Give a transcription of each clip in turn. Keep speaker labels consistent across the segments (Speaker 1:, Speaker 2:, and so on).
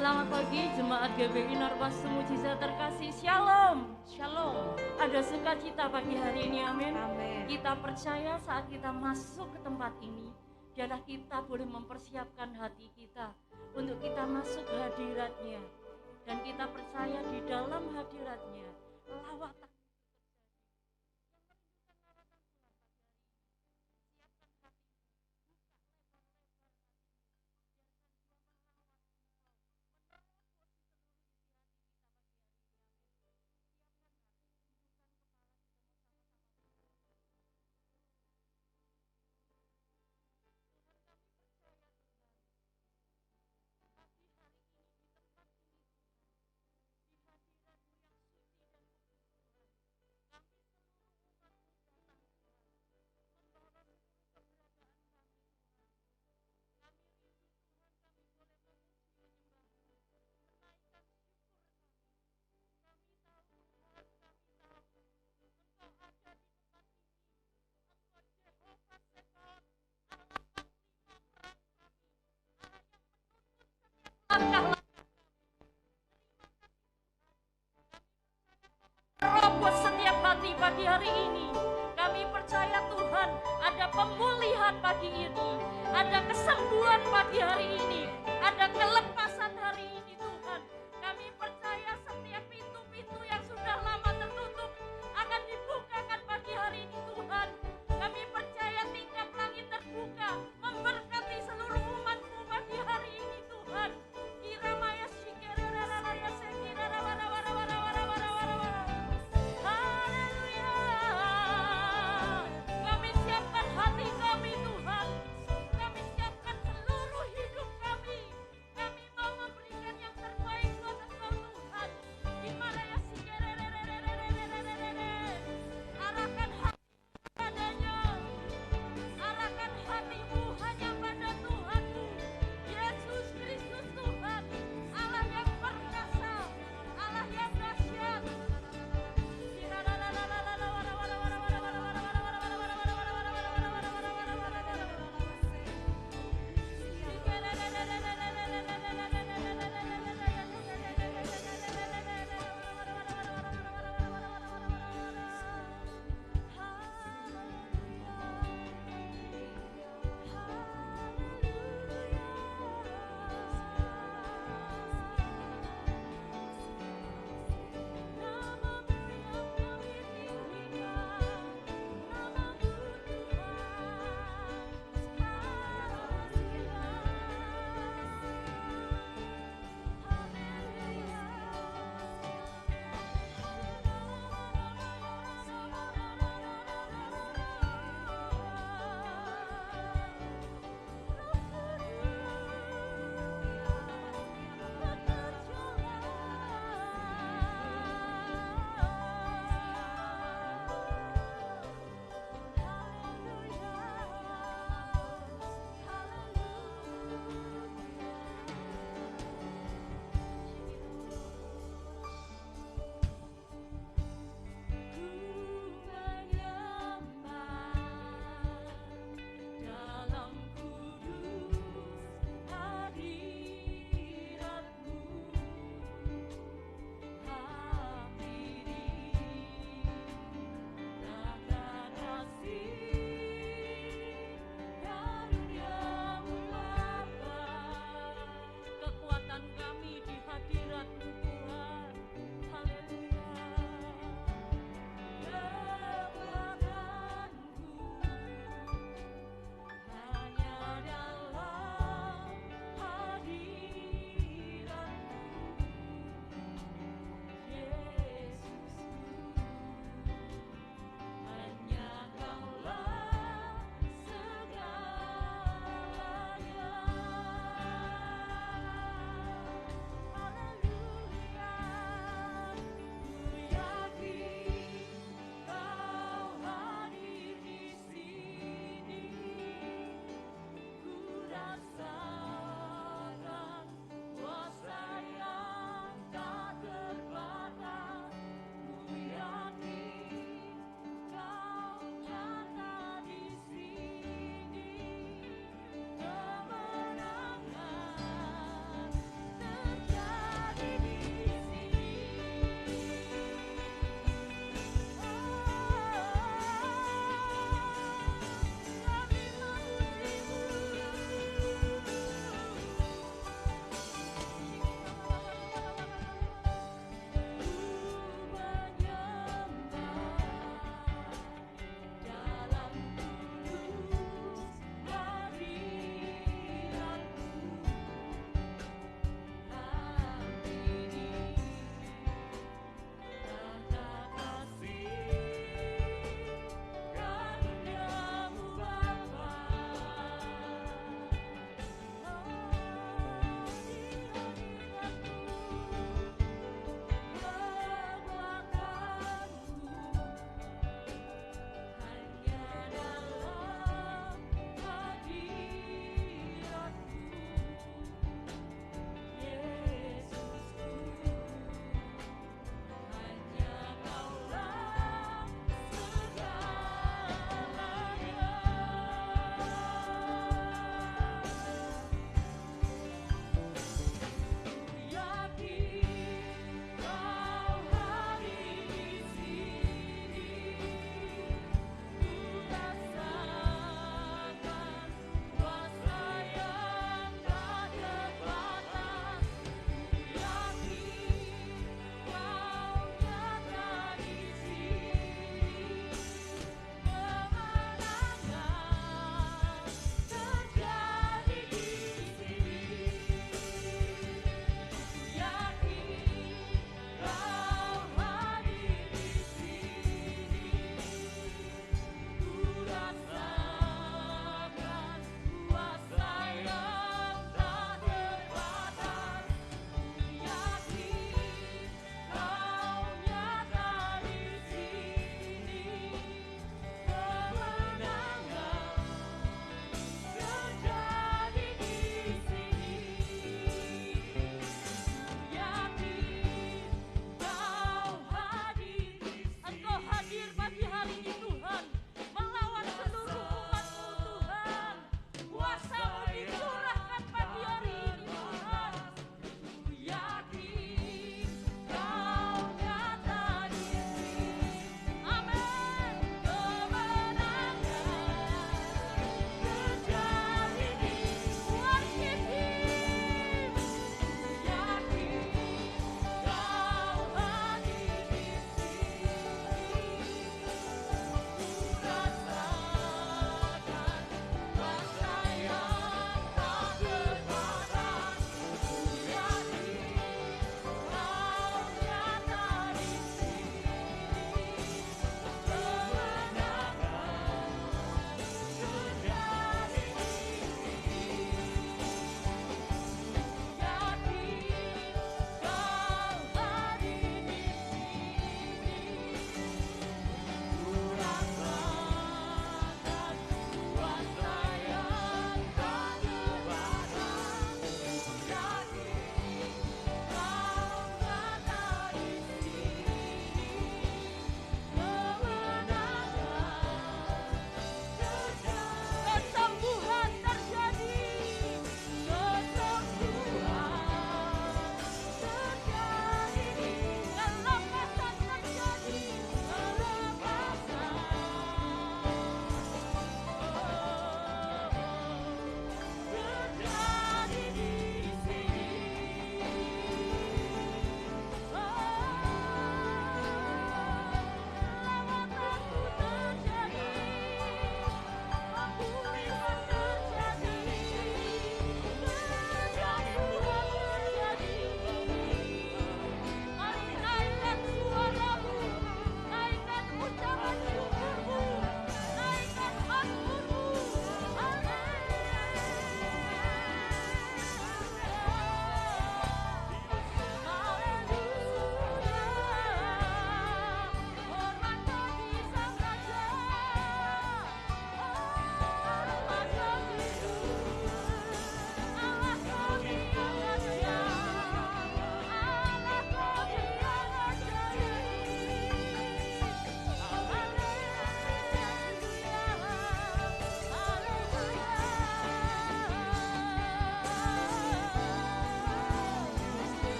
Speaker 1: Selamat pagi Jemaat GBI Narwastu Mujizat terkasih. Shalom.
Speaker 2: Shalom.
Speaker 1: Ada sukacita pagi hari ini, amin.
Speaker 2: Amin.
Speaker 1: Kita percaya saat kita masuk ke tempat ini, adalah kita boleh mempersiapkan hati kita untuk kita masuk hadiratnya. Dan kita percaya di dalam hadiratnya, lawak tak robot setiap hati pagi hari ini. Kami percaya Tuhan ada pemulihan pagi ini, ada kesembuhan pagi hari ini, ada kelepasan hari ini Tuhan. Kami percaya setiap pintu-pintu yang sudah lama tertutup akan dibukakan pagi hari ini Tuhan. Kami percaya tingkap langit terbuka memberkati seluruh umat-Mu pagi hari ini Tuhan. Kiramaya shikerararaya sekirarawarawarawarawarawarawarawarawara. Haleluya. Kami siapkan hati kami Tuhan. Kami siapkan seluruh hidup kami. Kami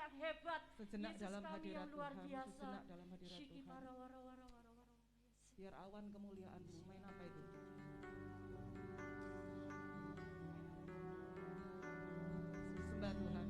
Speaker 1: yang hebat.
Speaker 2: Sejenak
Speaker 1: Yesus
Speaker 2: dalam
Speaker 1: kami
Speaker 2: hadirat
Speaker 1: yang luar
Speaker 2: Tuhan,
Speaker 1: biasa.
Speaker 2: sejenak dalam hadirat
Speaker 1: Shiki
Speaker 2: Tuhan.
Speaker 1: mara wara wara wara wara.
Speaker 2: Biar awan kemuliaan-Mu. Main apa itu? Sembah Tuhan.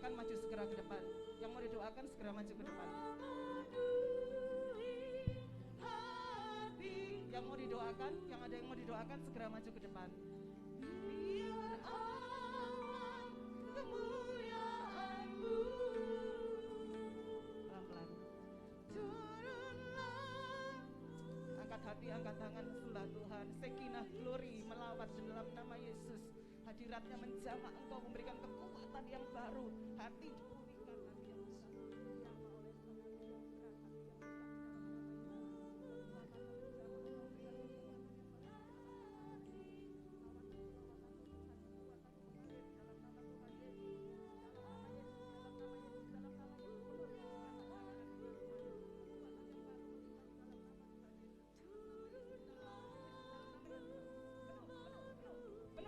Speaker 2: Maju segera ke depan. Yang mau didoakan segera maju ke depan. Yang mau didoakan, yang ada yang mau didoakan segera maju ke depan. Biar awan kemuliaan-Mu. Pelan-pelan. Angkat hati, angkat tangan, sembah Tuhan. Sekinah glory melawat di dalam nama Yesus. Hadiratnya menjamah Engkau, memberikan kekuatan yang baru. Hati dipulihkan, hati yang dijamah oleh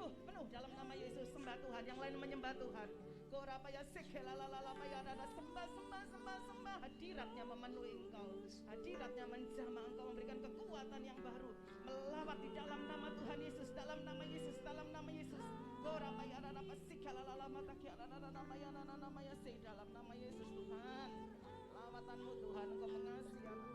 Speaker 2: penuh dalam nama Yesus. Sembah Tuhan, yang lain menyembah Tuhan. Korapaya sekelalalalapaya dada, sembah. Hadiratnya memenuhi Engkau, hadiratnya menjamah Engkau, memberikan kekuatan yang baru, melawat di dalam nama Tuhan Yesus, dalam nama Yesus, dalam nama Yesus. Korapaya dada pasikalalalamatakya dada namaya namaya se, dalam nama Yesus Tuhan. Lawatan-Mu Tuhan, Engkau mengasihi aku.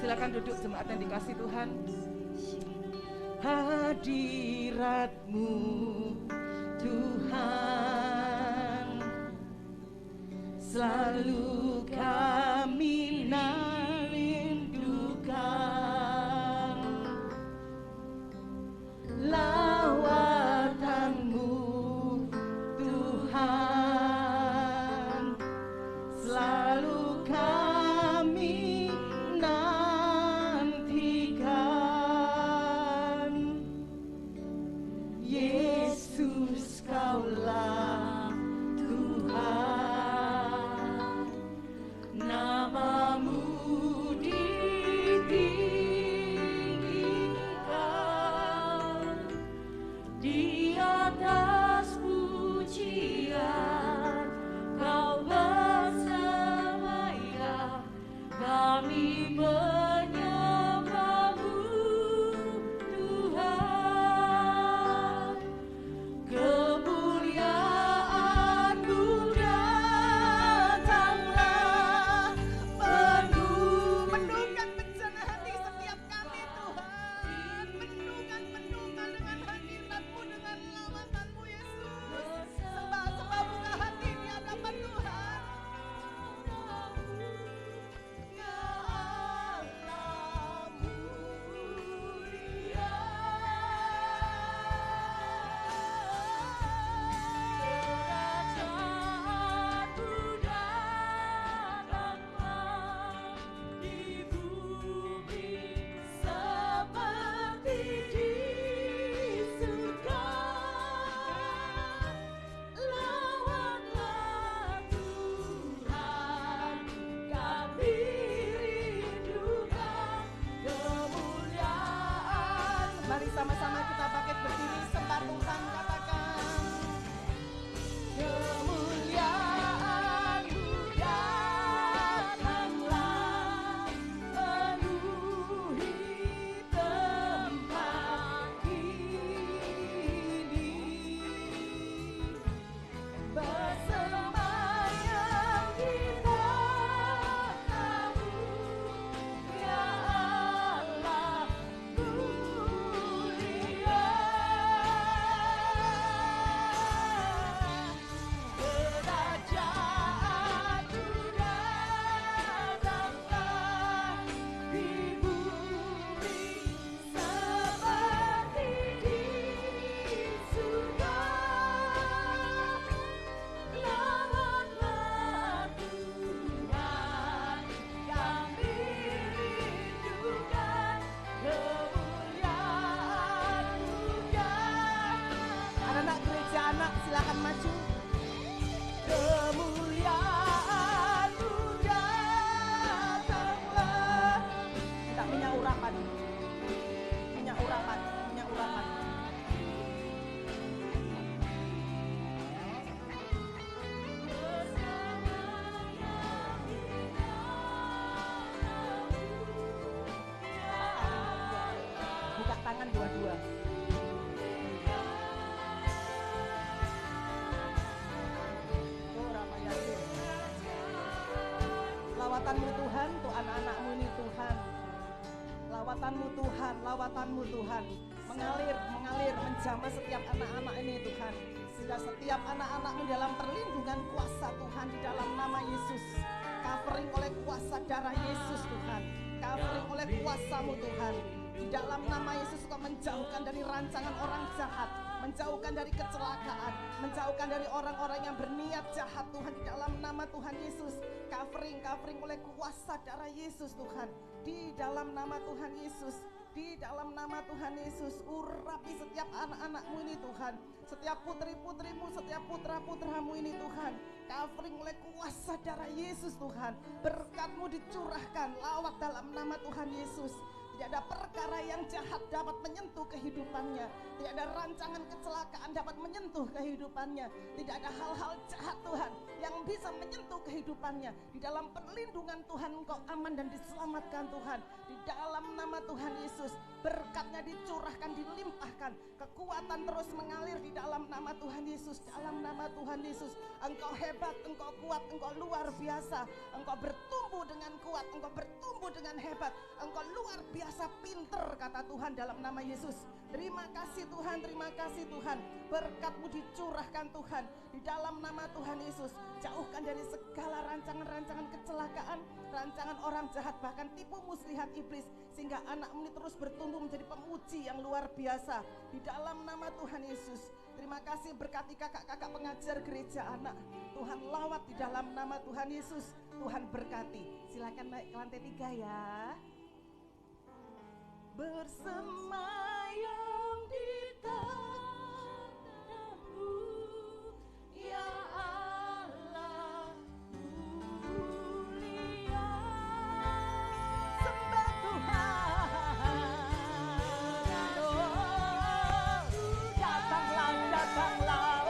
Speaker 2: Silakan duduk jemaat yang dikasih Tuhan. Hadirat-Mu Tuhan selalu kami nari. tangan dua-dua. Lawatanmu Tuhan, untuk anak-anakmu ini Tuhan. Lawatanmu Tuhan, lawatanmu Tuhan. Mengalir, menjamah setiap anak-anak ini Tuhan. Sehingga setiap anak-anakmu dalam perlindungan kuasa Tuhan di dalam nama Yesus. Covering oleh kuasa darah Yesus Tuhan. Covering oleh kuasa-Mu Tuhan. Di dalam nama Yesus Kau menjauhkan dari rancangan orang jahat, menjauhkan dari kecelakaan, menjauhkan dari orang-orang yang berniat jahat Tuhan di dalam nama Tuhan Yesus. Covering oleh kuasa darah Yesus Tuhan. Di dalam nama Tuhan Yesus. Di dalam nama Tuhan Yesus, urapi setiap anak-anakmu ini Tuhan. Setiap putri-putrimu, setiap putra-putramu ini Tuhan. Covering oleh kuasa darah Yesus Tuhan. Berkat-Mu dicurahkan lawat dalam nama Tuhan Yesus. Tidak ada perkara yang jahat dapat menyentuh kehidupannya. Tidak ada rancangan kecelakaan dapat menyentuh kehidupannya. Tidak ada hal-hal jahat Tuhan yang bisa menyentuh kehidupannya. Di dalam perlindungan Tuhan Engkau aman dan diselamatkan Tuhan. Di dalam nama Tuhan Yesus, berkat-Nya dicurahkan, dilimpahkan. Kekuatan terus mengalir di dalam nama Tuhan Yesus. Dalam nama Tuhan Yesus, Engkau hebat, Engkau kuat, Engkau luar biasa. Engkau bertumbuh dengan kuat, Engkau bertumbuh dengan hebat. Engkau luar biasa pinter, kata Tuhan dalam nama Yesus. Terima kasih Tuhan, terima kasih Tuhan. Berkat-Mu dicurahkan Tuhan di dalam nama Tuhan Yesus. Jauhkan dari segala rancangan-rancangan kecelakaan, rancangan orang jahat, bahkan tipu muslihat iblis, sehingga anak-Mu ini terus bertumbuh menjadi pemuji yang luar biasa di dalam nama Tuhan Yesus. Terima kasih, berkati kakak-kakak pengajar gereja anak. Tuhan lawat di dalam nama Tuhan Yesus. Tuhan berkati. Silakan naik ke lantai 3 ya. Bersemayam di tanah-Mu, ya Allah mulia. Sembah Tuhan, oh, datanglah, datanglah,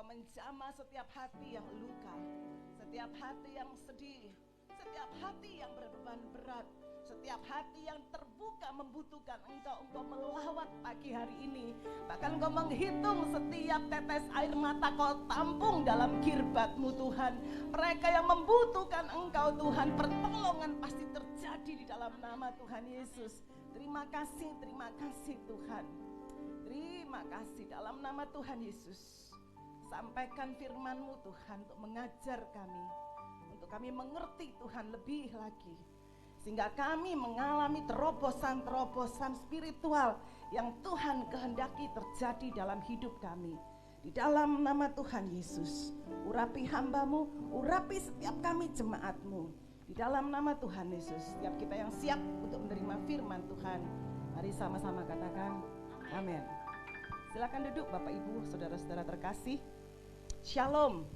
Speaker 2: menjamah setiap hati yang luka, setiap hati yang sedih, setiap hati yang berbeban berat, setiap hati yang terbuka membutuhkan Engkau melawat pagi hari ini. Bahkan Engkau menghitung setiap tetes air mata Kau tampung dalam kirbat-Mu Tuhan. Mereka yang membutuhkan Engkau Tuhan, pertolongan pasti terjadi di dalam nama Tuhan Yesus. Terima kasih Tuhan. Terima kasih dalam nama Tuhan Yesus. Sampaikan firman-Mu Tuhan untuk mengajar kami, untuk kami mengerti Tuhan lebih lagi, sehingga kami mengalami terobosan-terobosan spiritual yang Tuhan kehendaki terjadi dalam hidup kami. Di dalam nama Tuhan Yesus, urapi hamba-Mu, urapi setiap kami jemaat-Mu. Di dalam nama Tuhan Yesus, setiap kita yang siap untuk menerima firman Tuhan, mari sama-sama katakan amin. Silakan duduk Bapak Ibu, saudara-saudara terkasih. Shalom.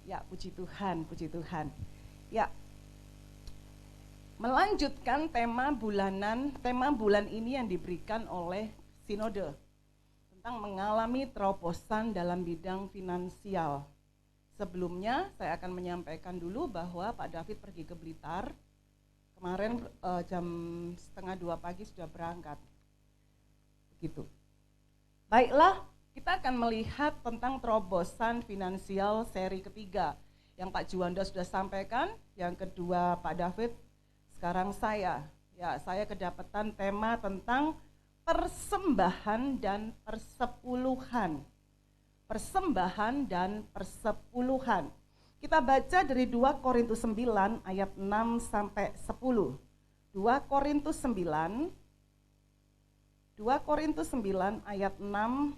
Speaker 2: Ya, puji Tuhan, puji Tuhan. Ya, melanjutkan tema bulan ini yang diberikan oleh Sinode tentang mengalami terobosan dalam bidang finansial. Sebelumnya saya akan menyampaikan dulu bahwa Pak David pergi ke Blitar. Kemarin jam 1:30 pagi sudah berangkat. Begitu. Baiklah, kita akan melihat tentang terobosan finansial seri ketiga. Yang Pak Juanda sudah sampaikan, yang kedua Pak David, sekarang saya. Ya, saya kedapatan tema tentang persembahan dan persepuluhan. Persembahan dan persepuluhan. Kita baca dari 2 Korintus 9 ayat 6 sampai 10. 2 Korintus 9 ayat 6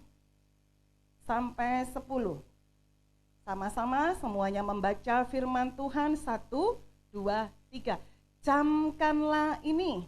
Speaker 2: sampai 10. Sama-sama semuanya membaca firman Tuhan. 1, 2, 3. Camkanlah ini.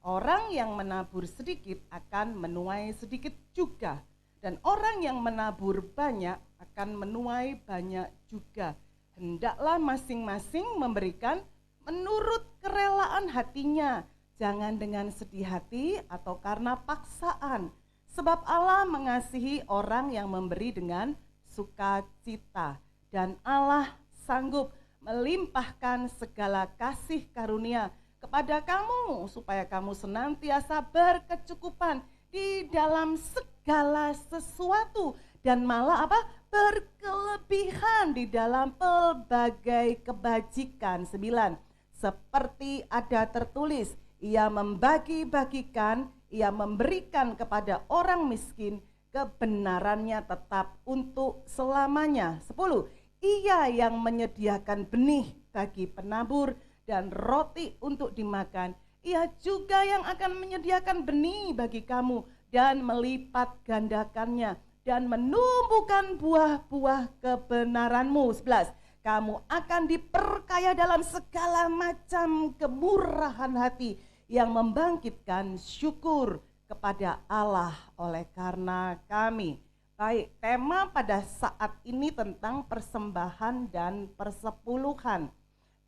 Speaker 2: Orang yang menabur sedikit akan menuai sedikit juga. Dan orang yang menabur banyak akan menuai banyak juga. Hendaklah masing-masing memberikan menurut kerelaan hatinya. Jangan dengan sedih hati atau karena paksaan. Sebab Allah mengasihi orang yang memberi dengan sukacita. Dan Allah sanggup melimpahkan segala kasih karunia kepada kamu, supaya kamu senantiasa berkecukupan di dalam segala sesuatu, dan malah berkelebihan di dalam pelbagai kebajikan. 9. Seperti ada tertulis, ia membagi-bagikan, ia memberikan kepada orang miskin, kebenarannya tetap untuk selamanya. 10. Ia yang menyediakan benih bagi penabur dan roti untuk dimakan, ia juga yang akan menyediakan benih bagi kamu dan melipat gandakannya dan menumbuhkan buah-buah kebenaranmu. 11. Kamu akan diperkaya dalam segala macam kemurahan hati yang membangkitkan syukur kepada Allah oleh karena kami. Baik, tema pada saat ini tentang persembahan dan persepuluhan.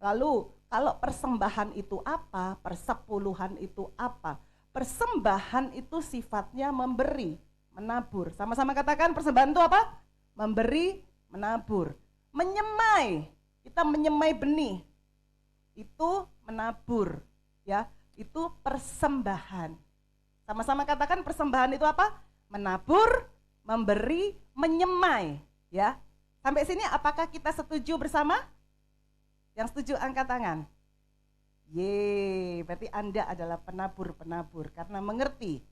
Speaker 2: Lalu, kalau persembahan itu apa? Persepuluhan itu apa? Persembahan itu sifatnya memberi, menabur. Sama-sama katakan persembahan itu apa? Memberi, menabur. Menyemai, kita menyemai benih. Itu menabur, ya. Itu persembahan. Sama-sama katakan persembahan itu apa? Menabur, memberi, menyemai, ya. Sampai sini apakah kita setuju bersama? Yang setuju angkat tangan. Berarti Anda adalah penabur-penabur karena mengerti.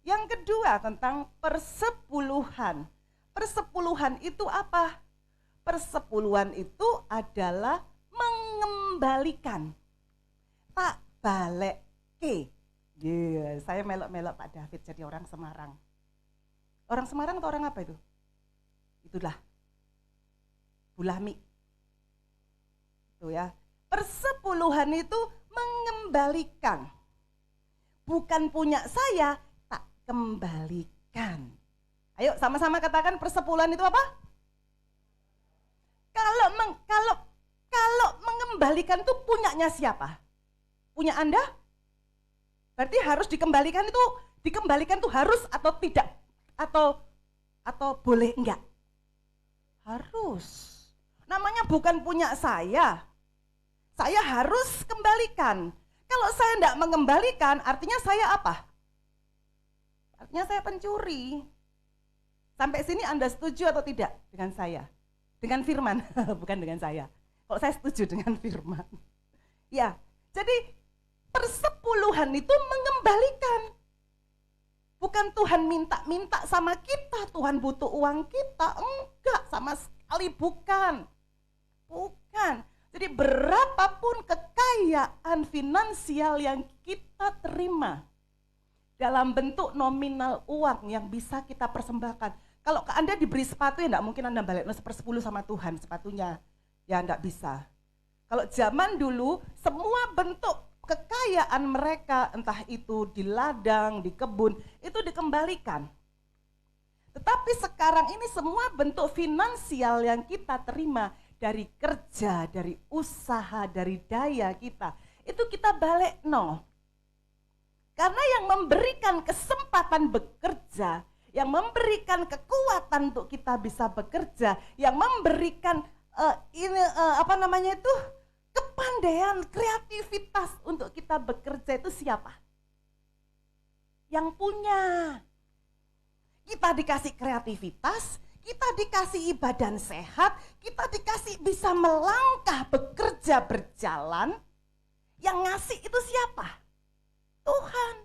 Speaker 2: Yang kedua tentang persepuluhan. Persepuluhan itu apa? Persepuluhan itu adalah mengembalikan. Tak balik ke. Saya melok-melok Pak David jadi orang Semarang. Orang Semarang atau orang apa itu? Itulah Bulami. Itu ya. Persepuluhan itu mengembalikan. Bukan punya saya, tak kembalikan. Ayo sama-sama katakan persepuluhan itu apa? Kalau mengembalikan itu punyanya siapa? Punya Anda? Berarti harus dikembalikan itu harus atau tidak? Atau boleh enggak? Harus. Namanya bukan punya saya. Saya harus kembalikan. Kalau saya enggak mengembalikan, artinya saya apa? Artinya saya pencuri. Sampai sini Anda setuju atau tidak dengan saya? Dengan firman, bukan dengan saya. Kalau saya setuju dengan firman. Ya, jadi persepuluhan itu mengembalikan.
Speaker 3: Bukan Tuhan minta-minta sama kita, Tuhan butuh uang kita. Enggak, sama sekali bukan. Bukan. Jadi berapapun kekayaan finansial yang kita terima dalam bentuk nominal uang yang bisa kita persembahkan. Kalau Anda diberi sepatu ya enggak mungkin Anda balik 1/10 sama Tuhan sepatunya. Ya enggak bisa. Kalau zaman dulu semua bentuk kekayaan mereka, entah itu di ladang, di kebun, itu dikembalikan. Tetapi sekarang ini semua bentuk finansial yang kita terima dari kerja, dari usaha, dari daya kita, itu kita balik nol. Karena yang memberikan kesempatan bekerja, yang memberikan kekuatan untuk kita bisa bekerja, yang memberikan kepandaian, kreativitas untuk kita bekerja itu siapa? Yang punya. Kita dikasih kreativitas, kita dikasih badan sehat, kita dikasih bisa melangkah, bekerja, berjalan. Yang ngasih itu siapa? Tuhan.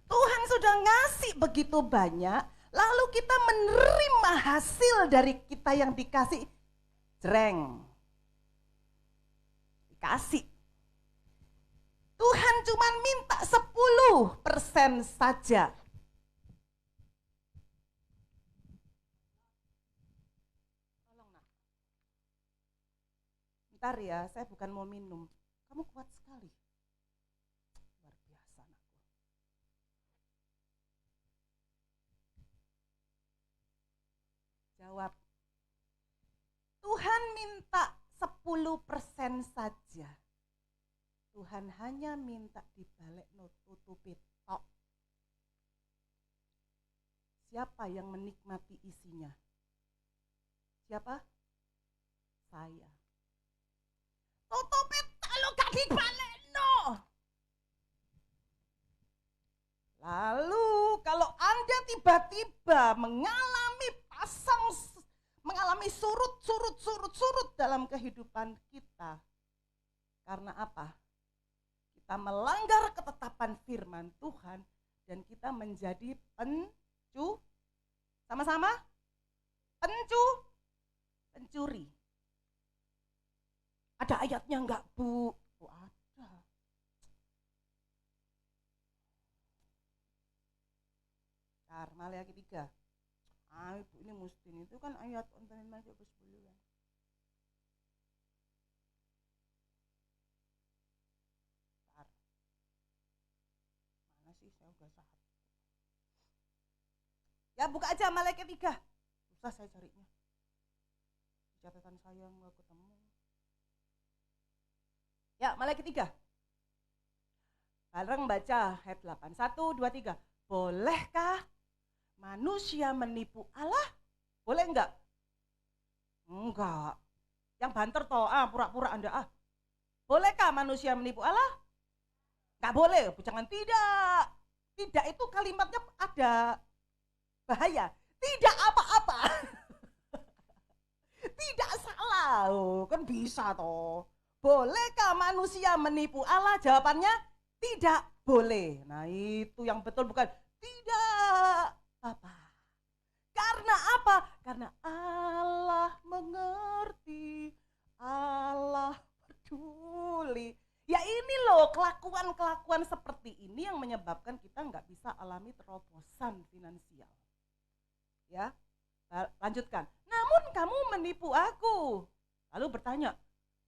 Speaker 3: Tuhan sudah ngasih begitu banyak, lalu kita menerima hasil dari kita yang dikasih. Jreng. Dikasih. Tuhan cuma minta 10% saja. Tolong nak. Bentar ya, saya bukan mau minum. Kamu kuat sekali. Luar biasa anakku. Jawab. Tuhan minta 10% saja. Tuhan hanya minta dibalik tutupi tok. Siapa yang menikmati isinya? Siapa? Saya. Tutupi kalau gak dibalik no. Lalu kalau Anda tiba-tiba mengalami surut dalam kehidupan kita. Karena apa? Kita melanggar ketetapan firman Tuhan dan kita menjadi sama-sama pencuri. Ada ayatnya enggak, Bu? Oh, ada. Maleakhi 3. Ibu ini mesti itu kan ayat untuk masuk ke 10 kan. Mana sih saya udah sahat. Ya buka aja Maleakhi 3. Susah saya carinya. Catatan saya nggak ketemu. Ya Maleakhi 3. Bareng baca ayat 8. 1, 2, 3. Bolehkah manusia menipu Allah? Boleh enggak? Enggak. Yang banter toh, pura-pura Anda. Bolehkah manusia menipu Allah? Enggak boleh, jangan tidak. Tidak itu kalimatnya ada bahaya. Tidak apa-apa. Tidak salah. Kan bisa toh. Bolehkah manusia menipu Allah? Jawabannya tidak boleh. Nah itu yang betul bukan tidak apa. Karena apa? Karena Allah mengerti, Allah peduli. Ya ini loh kelakuan-kelakuan seperti ini yang menyebabkan kita nggak bisa alami terobosan finansial. Ya, lanjutkan. Namun kamu menipu aku. Lalu bertanya,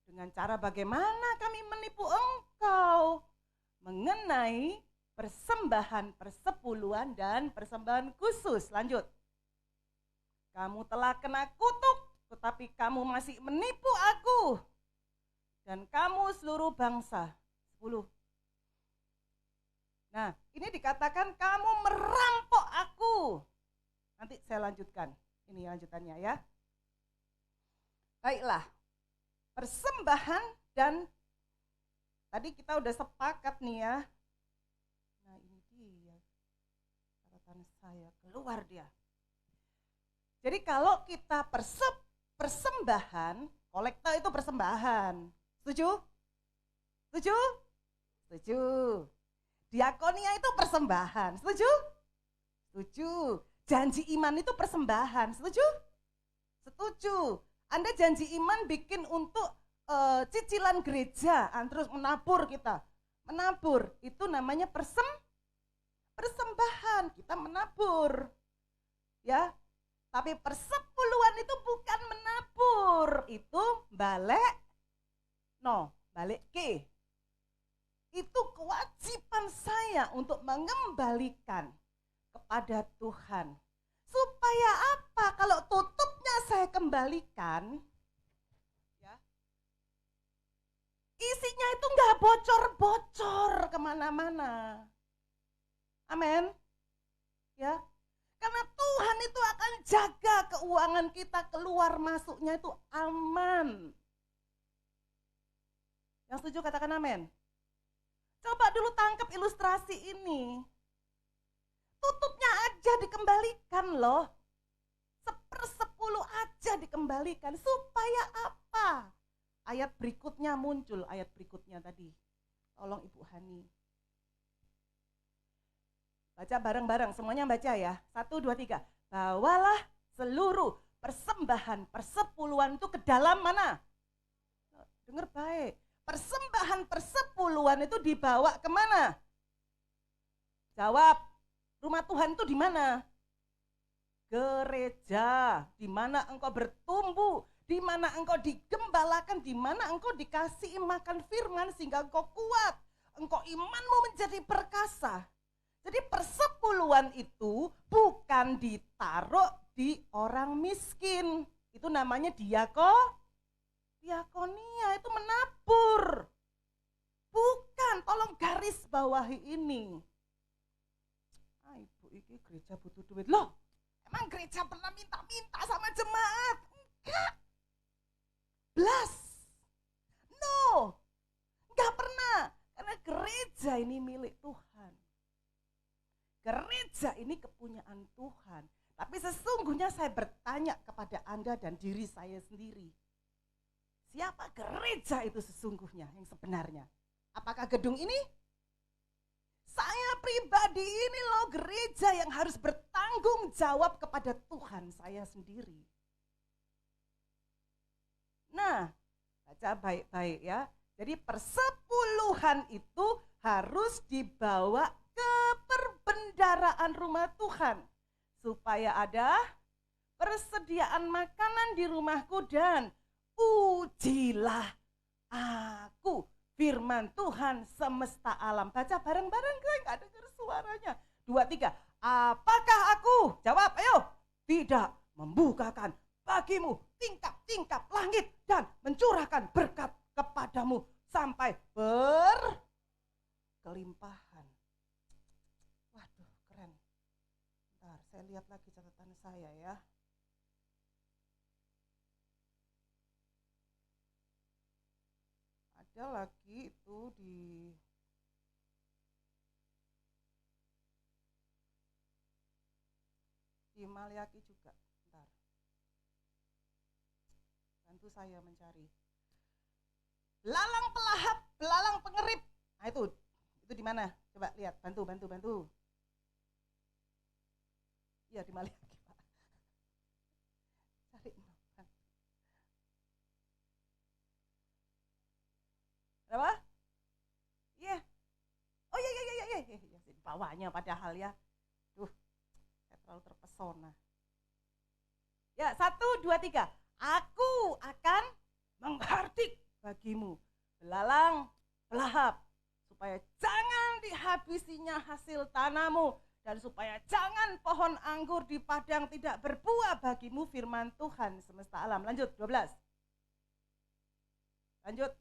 Speaker 3: dengan cara bagaimana kami menipu engkau? Mengenai persembahan persepuluhan dan persembahan khusus. Lanjut. Kamu telah kena kutuk, tetapi kamu masih menipu aku. Dan kamu seluruh bangsa. 10. Nah, ini dikatakan kamu merampok aku. Nanti saya lanjutkan. Ini lanjutannya ya. Baiklah. Persembahan dan tadi kita udah sepakat nih ya. Nah ini dia. Catatan saya keluar dia. Jadi kalau kita persembahan, kolektor itu persembahan. Setuju? Setuju? Setuju. Diakonia itu persembahan. Setuju? Setuju. Janji iman itu persembahan. Setuju? Setuju. Anda janji iman bikin untuk cicilan gereja, terus menabur kita. Menabur itu namanya persembahan. Kita menabur. Ya. Tapi persepuluhan itu bukan menabur. Itu balik ke. Itu kewajiban saya untuk mengembalikan kepada Tuhan. Supaya apa? Kalau tutupnya saya kembalikan, ya, isinya itu nggak bocor-bocor kemana-mana. Amin. Ya, karena Tuhan itu akan jaga keuangan kita, keluar masuknya itu aman. Yang setuju katakan amin. Coba dulu tangkap ilustrasi ini. Tutupnya aja dikembalikan loh. 1/10 aja dikembalikan. Supaya apa? Ayat berikutnya muncul, ayat berikutnya tadi. Tolong Ibu Hani. Baca bareng-bareng, semuanya baca ya. 1, 2, 3. Bawalah seluruh persembahan persepuluhan itu ke dalam mana? Dengar baik. Persembahan persepuluhan itu dibawa kemana? Jawab. Rumah Tuhan itu di mana? Gereja. Di mana engkau bertumbuh, di mana engkau digembalakan, di mana engkau dikasih makan firman sehingga engkau kuat. Engkau imanmu menjadi perkasa. Jadi persepuluhan itu bukan ditaruh di orang miskin. Itu namanya diakonia, itu menabur. Bukan, tolong garis bawahi ini. Ibu ini gereja butuh duit. Loh, emang gereja pernah minta-minta sama jemaat? Enggak. Blas. No. Enggak pernah. Karena gereja ini milik Tuhan. Gereja ini kepunyaan Tuhan. Tapi sesungguhnya saya bertanya kepada Anda dan diri saya sendiri. Siapa gereja itu sesungguhnya yang sebenarnya? Apakah gedung ini? Saya pribadi ini loh gereja yang harus bertanggung jawab kepada Tuhan saya sendiri. Nah, baca baik-baik ya. Jadi persepuluhan itu harus dibawa ke perbendaharaan rumah Tuhan. Supaya ada persediaan makanan di rumahku dan ujilah aku, firman Tuhan semesta alam. Baca bareng-bareng, gak dengar suaranya. 2, 3. Apakah aku? Jawab, ayo. Tidak membukakan bagimu tingkap-tingkap langit dan mencurahkan berkat kepadamu sampai berkelimpahan. Waduh, keren. Bentar, saya lihat lagi catatan saya ya. Ada lagi itu di Maliaki juga. Bentar. Bantu saya mencari. Belalang pelahap, belalang pengerip. Nah itu di mana? Coba lihat, bantu. Iya di Maliaki, Pak. Cari. Berapa? Iya. Oh iya. Di bawahnya padahal ya. Saya terlalu terpesona. Ya, 1, 2, 3. Aku akan menghardik bagimu belalang pelahap, supaya jangan dihabisinya hasil tanahmu, dan supaya jangan pohon anggur di padang tidak berbuah bagimu, firman Tuhan semesta alam. Lanjut, 12. Lanjut.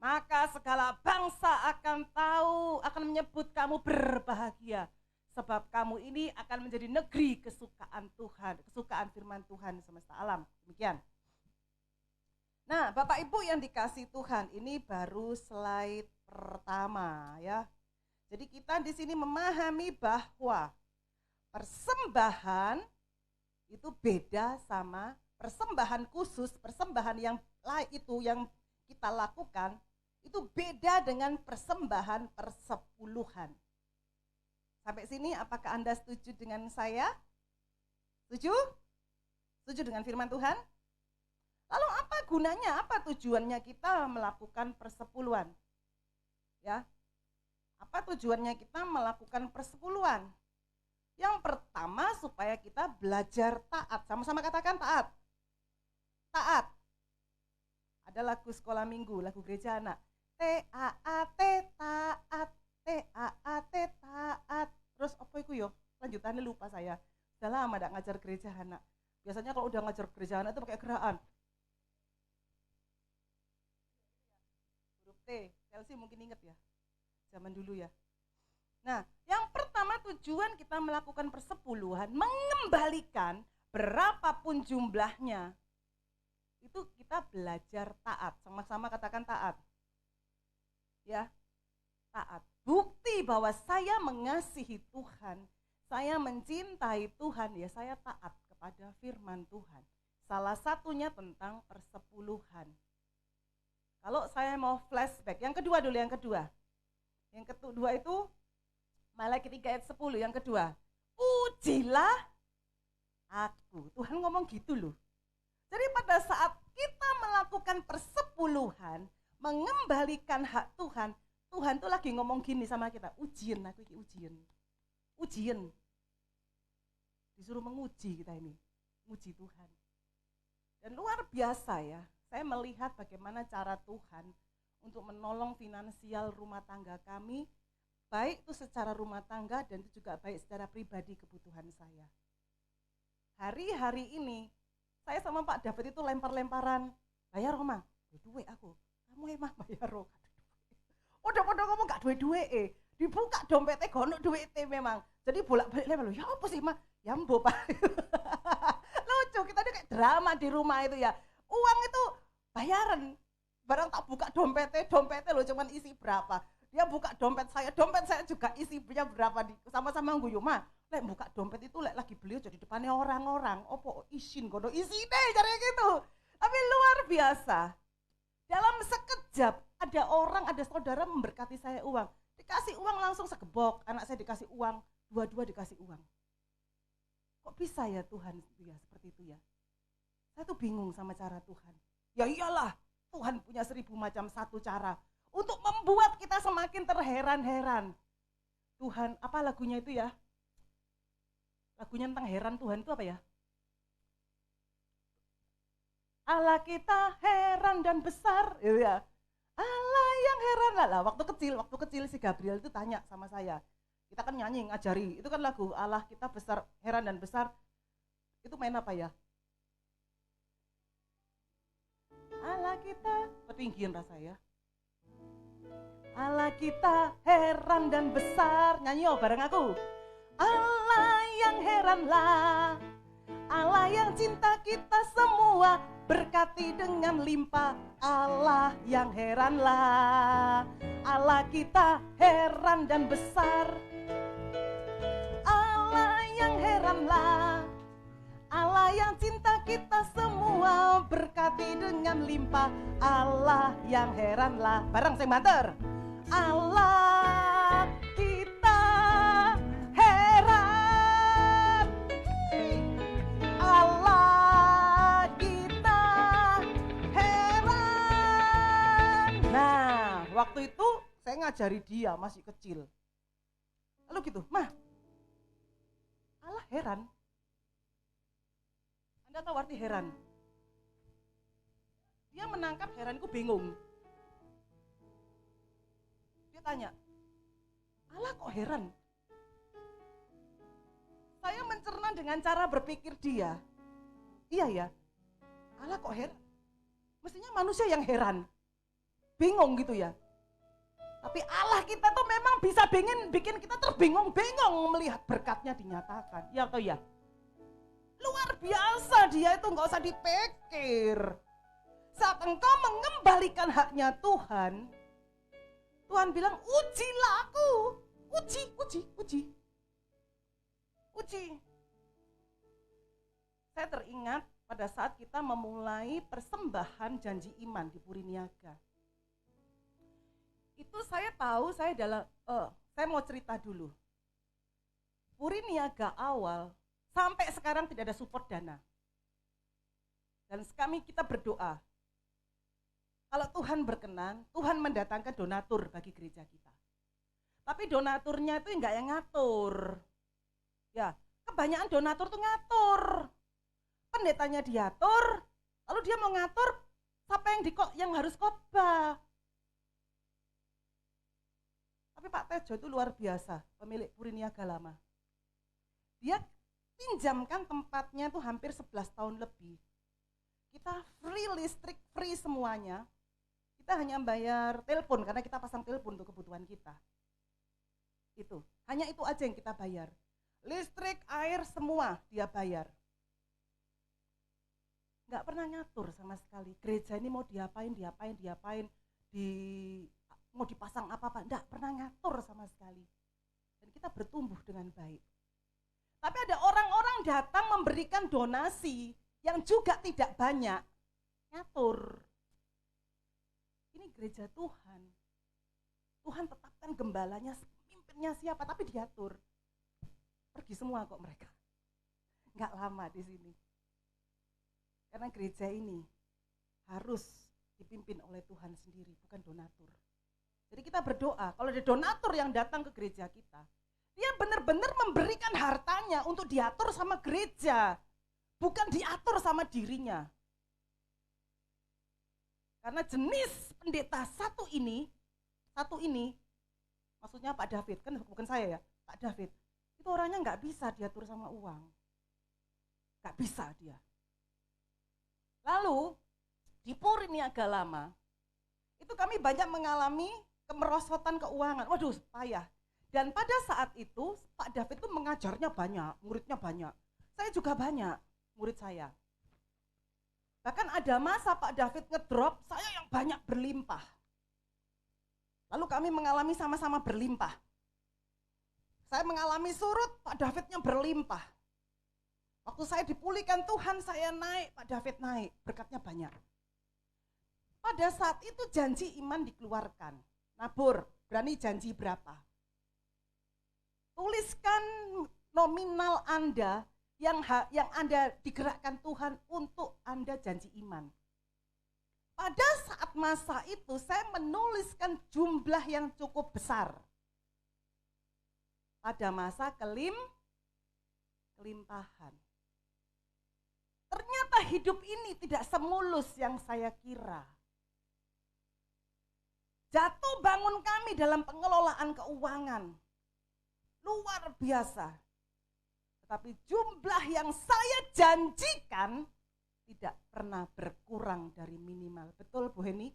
Speaker 3: Maka segala bangsa akan tahu, akan menyebut kamu berbahagia, sebab kamu ini akan menjadi negeri kesukaan Tuhan, kesukaan firman Tuhan semesta alam. Demikian. Nah, Bapak Ibu yang dikasih Tuhan, ini baru slide pertama ya. Jadi kita di sini memahami bahwa persembahan itu beda sama persembahan khusus, persembahan yang itu yang kita lakukan itu beda dengan persembahan persepuluhan. Sampai sini apakah Anda setuju dengan saya? Setuju? Setuju dengan firman Tuhan? Lalu apa gunanya, apa tujuannya kita melakukan persepuluhan? Ya. Apa tujuannya kita melakukan persepuluhan? Yang pertama supaya kita belajar taat. Sama-sama katakan taat. Taat. Ada lagu sekolah minggu, lagu gereja anak. T-A-A-T, taat. T-A-A-T, taat. Terus apa itu yo? Lanjutannya lupa saya. Sudah lama tidak ngajar gereja anak. Biasanya kalau udah ngajar gereja anak itu pakai gerakan. Huruf T, Chelsea mungkin ingat ya. Zaman dulu ya. Nah, yang pertama tujuan kita melakukan persepuluhan, mengembalikan berapapun jumlahnya. Itu kita belajar taat. Sama-sama katakan taat. Ya, taat. Bukti bahwa saya mengasihi Tuhan, saya mencintai Tuhan, ya saya taat kepada firman Tuhan. Salah satunya tentang persepuluhan. Kalau saya mau flashback, yang kedua dulu, yang kedua. Yang kedua itu Malaikat 3 ayat 10, yang kedua. Ujilah aku. Tuhan ngomong gitu loh. Jadi pada saat kita melakukan persepuluhan, mengembalikan hak Tuhan, Tuhan tuh lagi ngomong gini sama kita, ujian aku ini, ujian. Ujian. Disuruh menguji kita ini, menguji Tuhan. Dan luar biasa ya, saya melihat bagaimana cara Tuhan untuk menolong finansial rumah tangga kami, baik itu secara rumah tangga dan itu juga baik secara pribadi kebutuhan saya. Hari-hari ini, saya sama Pak David itu lempar-lemparan, bayar Roma, duit aku, kamu emang bayar Roma. Udah ngomong gak duit-duit, dibuka dompetnya gonok duitnya memang. Jadi bolak-balik lempar, ya apa sih mah? Ya mbok Pak. Lucu, kita ini kayak drama di rumah itu ya. Uang itu bayaran, barang tak buka dompetnya loh cuman isi berapa. Dia buka dompet saya juga isinya berapa, sama-sama guyu mah. Lek buka dompet itu lek lagi beliau jadi depannya orang-orang, opo isin kono isi deh caranya gitu. Tapi luar biasa. Dalam sekejap ada orang, ada saudara memberkati saya uang. Dikasih uang langsung segebok, anak saya dikasih uang, dua-dua dikasih uang. Kok bisa ya Tuhan ya seperti itu ya? Saya tuh bingung sama cara Tuhan. Ya iyalah, Tuhan punya 1000 macam satu cara untuk membuat kita semakin terheran-heran. Tuhan, apa lagunya itu ya? Lagunya tentang heran Tuhan itu apa ya? Allah kita heran dan besar, ya. Allah yang heran lah. Waktu kecil si Gabriel itu tanya sama saya. Kita kan nyanyi, ngajari. Itu kan lagu Allah kita besar, heran dan besar. Itu main apa ya? Allah kita, ketinggian rasanya. Allah kita heran dan besar. Nyanyi oh bareng aku. Allah yang heranlah, Allah yang cinta kita semua, berkati dengan limpah. Allah yang heranlah, Allah kita heran dan besar. Allah yang heranlah, Allah yang cinta kita semua, berkati dengan limpah. Allah yang heranlah. Bareng sing banter. Allah kita heran, Allah kita heran. Nah, waktu itu saya ngajari dia masih kecil. Lalu gitu, Mah, Allah heran. Anda tahu arti heran? Dia menangkap heranku bingung. Dia tanya, Allah kok heran? Saya mencerna dengan cara berpikir dia. Iya ya, Allah kok heran? Mestinya manusia yang heran. Bingung gitu ya. Tapi Allah kita tuh memang bisa bikin kita terbingung-bingung melihat berkatnya dinyatakan. Ya atau ya? Luar biasa dia itu, nggak usah dipikir. Saat engkau mengembalikan haknya Tuhan, Tuhan bilang ujilah aku. Uji. Saya teringat pada saat kita memulai persembahan janji iman di Puriniaga. Itu saya tahu saya mau cerita dulu. Puri Niaga awal sampai sekarang tidak ada support dana. Dan kita berdoa, kalau Tuhan berkenan, Tuhan mendatangkan donatur bagi gereja kita. Tapi donaturnya itu enggak yang ngatur. Ya, kebanyakan donatur tuh ngatur. Pendetanya diatur, lalu dia mau ngatur siapa yang harus khotbah. Tapi Pak Tejo itu luar biasa, pemilik Puri Niaga lama. Dia pinjamkan tempatnya tuh hampir 11 tahun lebih. Kita free listrik, free semuanya. Kita hanya bayar telepon karena kita pasang telepon untuk kebutuhan kita. Itu, hanya itu aja yang kita bayar. Listrik, air, semua dia bayar. Nggak pernah ngatur sama sekali. Gereja ini mau diapain, mau dipasang apa-apa, nggak pernah ngatur sama sekali. Dan kita bertumbuh dengan baik. Tapi ada orang-orang datang memberikan donasi yang juga tidak banyak, ngatur. Ini gereja Tuhan. Tuhan tetapkan gembalanya, pemimpinnya siapa, tapi diatur. Pergi semua kok mereka. Nggak lama di sini. Karena gereja ini harus dipimpin oleh Tuhan sendiri, bukan donatur. Jadi kita berdoa, kalau ada donatur yang datang ke gereja kita, dia benar-benar memberikan hartanya untuk diatur sama gereja, bukan diatur sama dirinya. Karena jenis pendeta satu ini, maksudnya Pak David, kan bukan saya ya, Pak David, itu orangnya nggak bisa diatur sama uang. Nggak bisa dia. Lalu, di Puri Niaga lama, itu kami banyak mengalami kemerosotan keuangan. Waduh, payah. Dan pada saat itu, Pak David itu mengajarnya banyak, muridnya banyak. Saya juga banyak, murid saya. Bahkan ada masa Pak David ngedrop, saya yang banyak berlimpah. Lalu kami mengalami sama-sama berlimpah. Saya mengalami surut, Pak Davidnya berlimpah. Waktu saya dipulihkan Tuhan, saya naik, Pak David naik, berkatnya banyak. Pada saat itu janji iman dikeluarkan. Nabur, berani janji berapa? Tuliskan nominal Anda yang Anda digerakkan Tuhan untuk Anda janji iman. Pada saat masa itu saya menuliskan jumlah yang cukup besar. Pada masa kelimpahan. Ternyata hidup ini tidak semulus yang saya kira. Jatuh bangun kami dalam pengelolaan keuangan. Luar biasa. Tetapi jumlah yang saya janjikan tidak pernah berkurang dari minimal. Betul Bu Heni?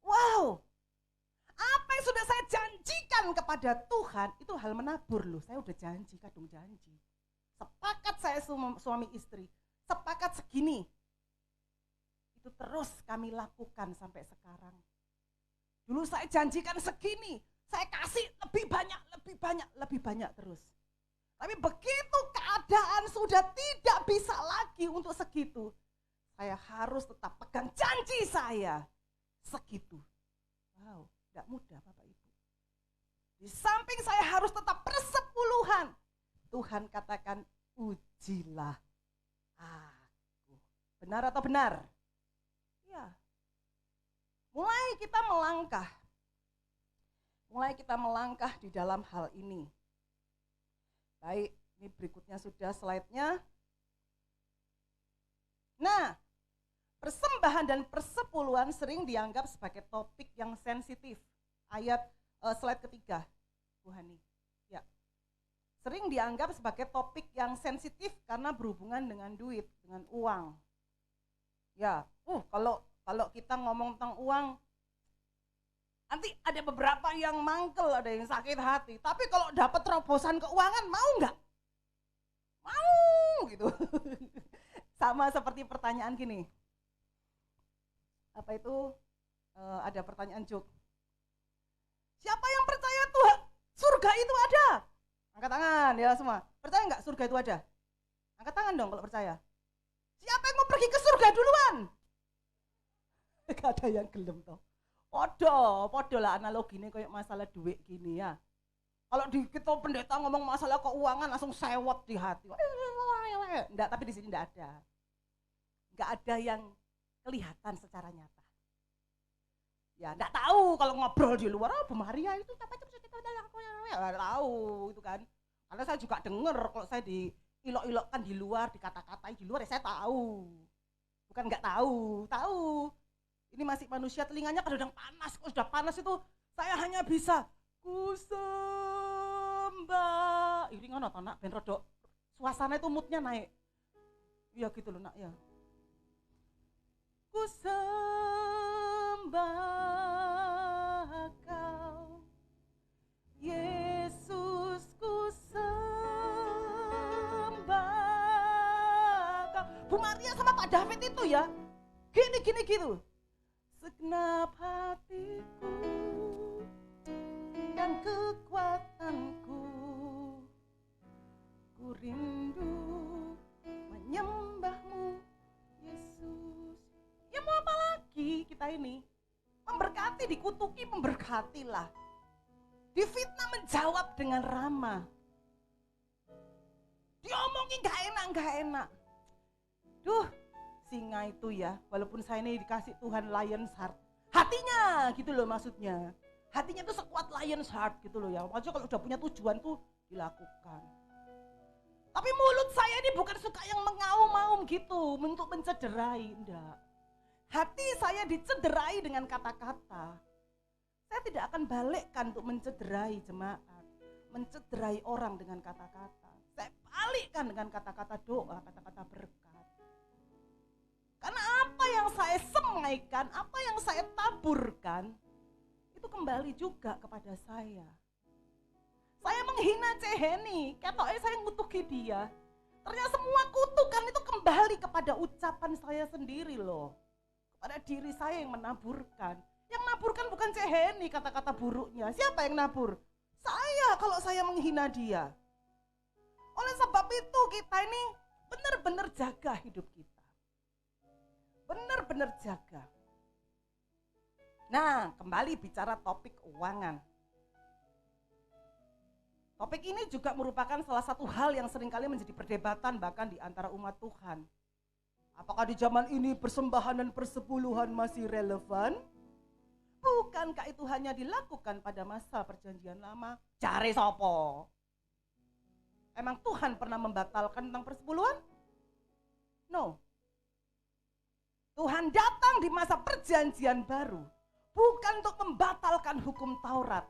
Speaker 3: Wow. Apa yang sudah saya janjikan kepada Tuhan, itu hal menabur loh. Saya udah janji, kadung janji. Sepakat saya suami istri, sepakat segini. Itu terus kami lakukan sampai sekarang. Dulu saya janjikan segini, saya kasih lebih banyak terus. Tapi begitu keadaan sudah tidak bisa lagi untuk segitu, saya harus tetap pegang janji saya segitu. Wow, tidak mudah Bapak Ibu. Di samping saya harus tetap persepuluhan, Tuhan katakan ujilah aku. Benar atau benar? Ya. Mulai kita melangkah di dalam hal ini. Baik, ini berikutnya sudah slide-nya. Nah, persembahan dan persepuluhan sering dianggap sebagai topik yang sensitif. Slide ketiga, Bu Hani. Ya. Sering dianggap sebagai topik yang sensitif karena berhubungan dengan duit, dengan uang. Ya, kalau kita ngomong tentang uang, nanti ada beberapa yang mangkel, ada yang sakit hati. Tapi kalau dapat terobosan keuangan, mau nggak? Mau gitu. Sama seperti pertanyaan gini. Apa itu? Ada pertanyaan joke. Siapa yang percaya Tuhan? Surga itu ada? Angkat tangan ya semua. Percaya nggak surga itu ada? Angkat tangan dong kalau percaya. Siapa yang mau pergi ke surga duluan? Gak ada yang gelem toh. Podo lah analoginya kayak masalah duit gini ya. Kalau di kita pendeta ngomong masalah keuangan langsung sewot di hati. Enggak, tapi di sini enggak ada. Enggak ada yang kelihatan secara nyata. Ya, enggak tahu kalau ngobrol di luar, Bu Maria itu enggak tahu itu kan. Karena saya juga dengar kalau saya diilok-ilokkan di luar, dikata-katai di luar, ya saya tahu. Bukan enggak tahu, tahu. Ini masih manusia, telinganya kadang panas. Kalau sudah panas itu saya hanya bisa kusembah. Ini ngono to nak ben rodok suasana itu moodnya naik. Iya gitu loh nak ya. Kusembah kau Yesus, kusembah kau. Bu Maria sama Pak David itu ya gini gitu. Segenap hatiku dan kekuatanku, ku rindu menyembahmu Yesus. Ya mau apa lagi kita ini? Memberkati, dikutuki, memberkatilah. Difitnah, menjawab dengan ramah. Diomongin gak enak. Duh, singa itu ya, walaupun saya ini dikasih Tuhan lion's heart, hatinya gitu loh maksudnya. Hatinya tuh sekuat lion's heart gitu loh ya. Maksudnya kalau udah punya tujuan tuh dilakukan. Tapi mulut saya ini bukan suka yang mengaum-aum gitu untuk mencederai, enggak. Hati saya dicederai dengan kata-kata. Saya tidak akan balikkan untuk mencederai jemaat, mencederai orang dengan kata-kata. Saya balikkan dengan kata-kata doa, kata-kata berkat. Karena apa yang saya semaikan, apa yang saya taburkan, itu kembali juga kepada saya. Saya menghina Ceheni, ketoknya saya ngutuki dia. Ternyata semua kutukan itu kembali kepada ucapan saya sendiri loh. Kepada diri saya yang menaburkan. Yang naburkan bukan Ceheni kata-kata buruknya. Siapa yang nabur? Saya kalau saya menghina dia. Oleh sebab itu kita ini benar-benar jaga hidup kita. Benar-benar jaga. Nah, kembali bicara topik keuangan. Topik ini juga merupakan salah satu hal yang seringkali menjadi perdebatan bahkan di antara umat Tuhan. Apakah di zaman ini persembahan dan persepuluhan masih relevan? Bukankah itu hanya dilakukan pada masa perjanjian lama? Cari sopo? Emang Tuhan pernah membatalkan tentang persepuluhan? No. Tuhan datang di masa perjanjian baru, bukan untuk membatalkan hukum Taurat,